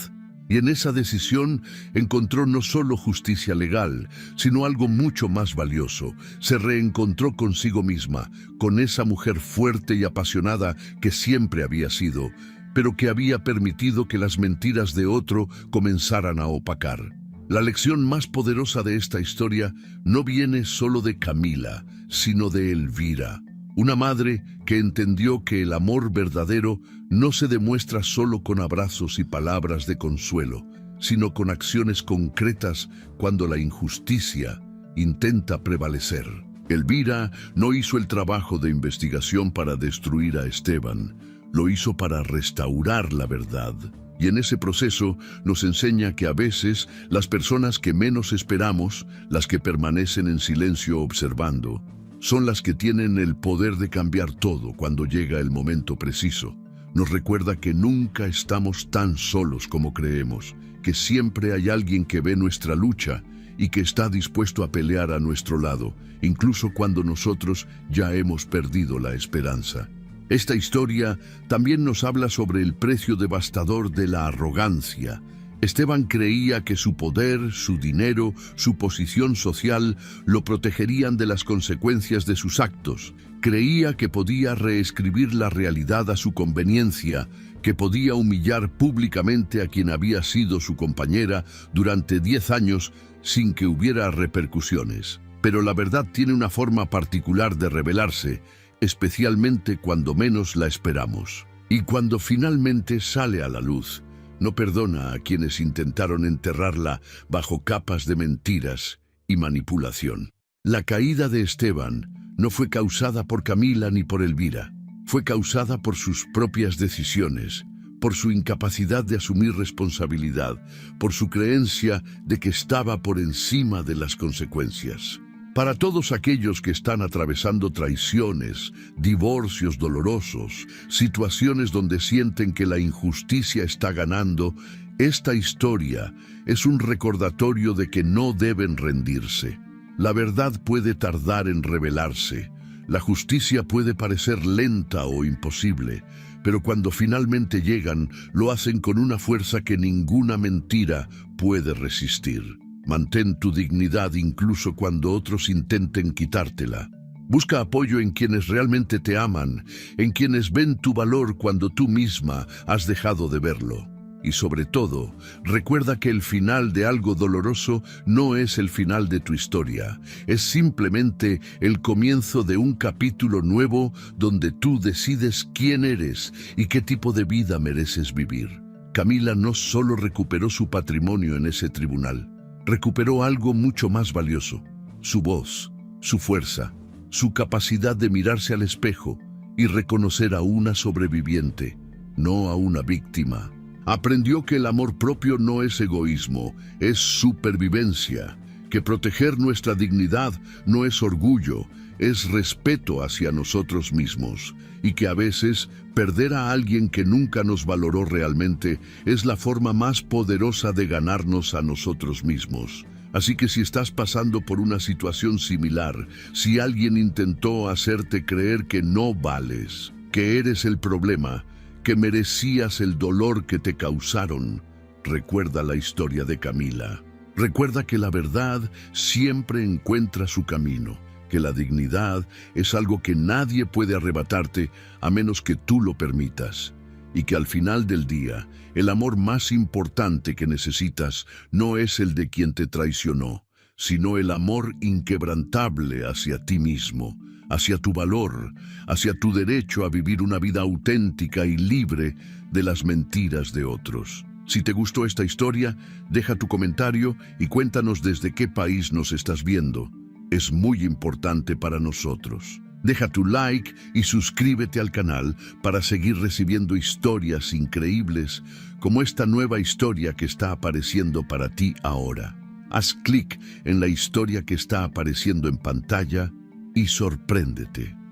Y en esa decisión encontró no solo justicia legal, sino algo mucho más valioso. Se reencontró consigo misma, con esa mujer fuerte y apasionada que siempre había sido, pero que había permitido que las mentiras de otro comenzaran a opacar. La lección más poderosa de esta historia no viene solo de Camila, sino de Elvira, una madre que entendió que el amor verdadero no se demuestra solo con abrazos y palabras de consuelo, sino con acciones concretas cuando la injusticia intenta prevalecer. Elvira no hizo el trabajo de investigación para destruir a Esteban, lo hizo para restaurar la verdad. Y en ese proceso nos enseña que a veces las personas que menos esperamos, las que permanecen en silencio observando, son las que tienen el poder de cambiar todo cuando llega el momento preciso. Nos recuerda que nunca estamos tan solos como creemos, que siempre hay alguien que ve nuestra lucha y que está dispuesto a pelear a nuestro lado, incluso cuando nosotros ya hemos perdido la esperanza. Esta historia también nos habla sobre el precio devastador de la arrogancia. Esteban creía que su poder, su dinero, su posición social lo protegerían de las consecuencias de sus actos. Creía que podía reescribir la realidad a su conveniencia, que podía humillar públicamente a quien había sido su compañera durante 10 años sin que hubiera repercusiones. Pero la verdad tiene una forma particular de revelarse, especialmente cuando menos la esperamos. Y cuando finalmente sale a la luz, no perdona a quienes intentaron enterrarla bajo capas de mentiras y manipulación. La caída de Esteban no fue causada por Camila ni por Elvira. Fue causada por sus propias decisiones, por su incapacidad de asumir responsabilidad, por su creencia de que estaba por encima de las consecuencias. Para todos aquellos que están atravesando traiciones, divorcios dolorosos, situaciones donde sienten que la injusticia está ganando, esta historia es un recordatorio de que no deben rendirse. La verdad puede tardar en revelarse, la justicia puede parecer lenta o imposible, pero cuando finalmente llegan, lo hacen con una fuerza que ninguna mentira puede resistir. Mantén tu dignidad incluso cuando otros intenten quitártela. Busca apoyo en quienes realmente te aman, en quienes ven tu valor cuando tú misma has dejado de verlo. Y sobre todo, recuerda que el final de algo doloroso no es el final de tu historia. Es simplemente el comienzo de un capítulo nuevo donde tú decides quién eres y qué tipo de vida mereces vivir. Camila no solo recuperó su patrimonio en ese tribunal, recuperó algo mucho más valioso: su voz, su fuerza, su capacidad de mirarse al espejo y reconocer a una sobreviviente, no a una víctima. Aprendió que el amor propio no es egoísmo, es supervivencia, que proteger nuestra dignidad no es orgullo, es respeto hacia nosotros mismos, y que a veces perder a alguien que nunca nos valoró realmente es la forma más poderosa de ganarnos a nosotros mismos. Así que si estás pasando por una situación similar, si alguien intentó hacerte creer que no vales, que eres el problema, que merecías el dolor que te causaron, recuerda la historia de Camila. Recuerda que la verdad siempre encuentra su camino, que la dignidad es algo que nadie puede arrebatarte a menos que tú lo permitas, y que al final del día, el amor más importante que necesitas no es el de quien te traicionó, sino el amor inquebrantable hacia ti mismo, hacia tu valor, hacia tu derecho a vivir una vida auténtica y libre de las mentiras de otros. Si te gustó esta historia, deja tu comentario y cuéntanos desde qué país nos estás viendo. Es muy importante para nosotros. Deja tu like y suscríbete al canal para seguir recibiendo historias increíbles como esta nueva historia que está apareciendo para ti ahora. Haz clic en la historia que está apareciendo en pantalla y sorpréndete.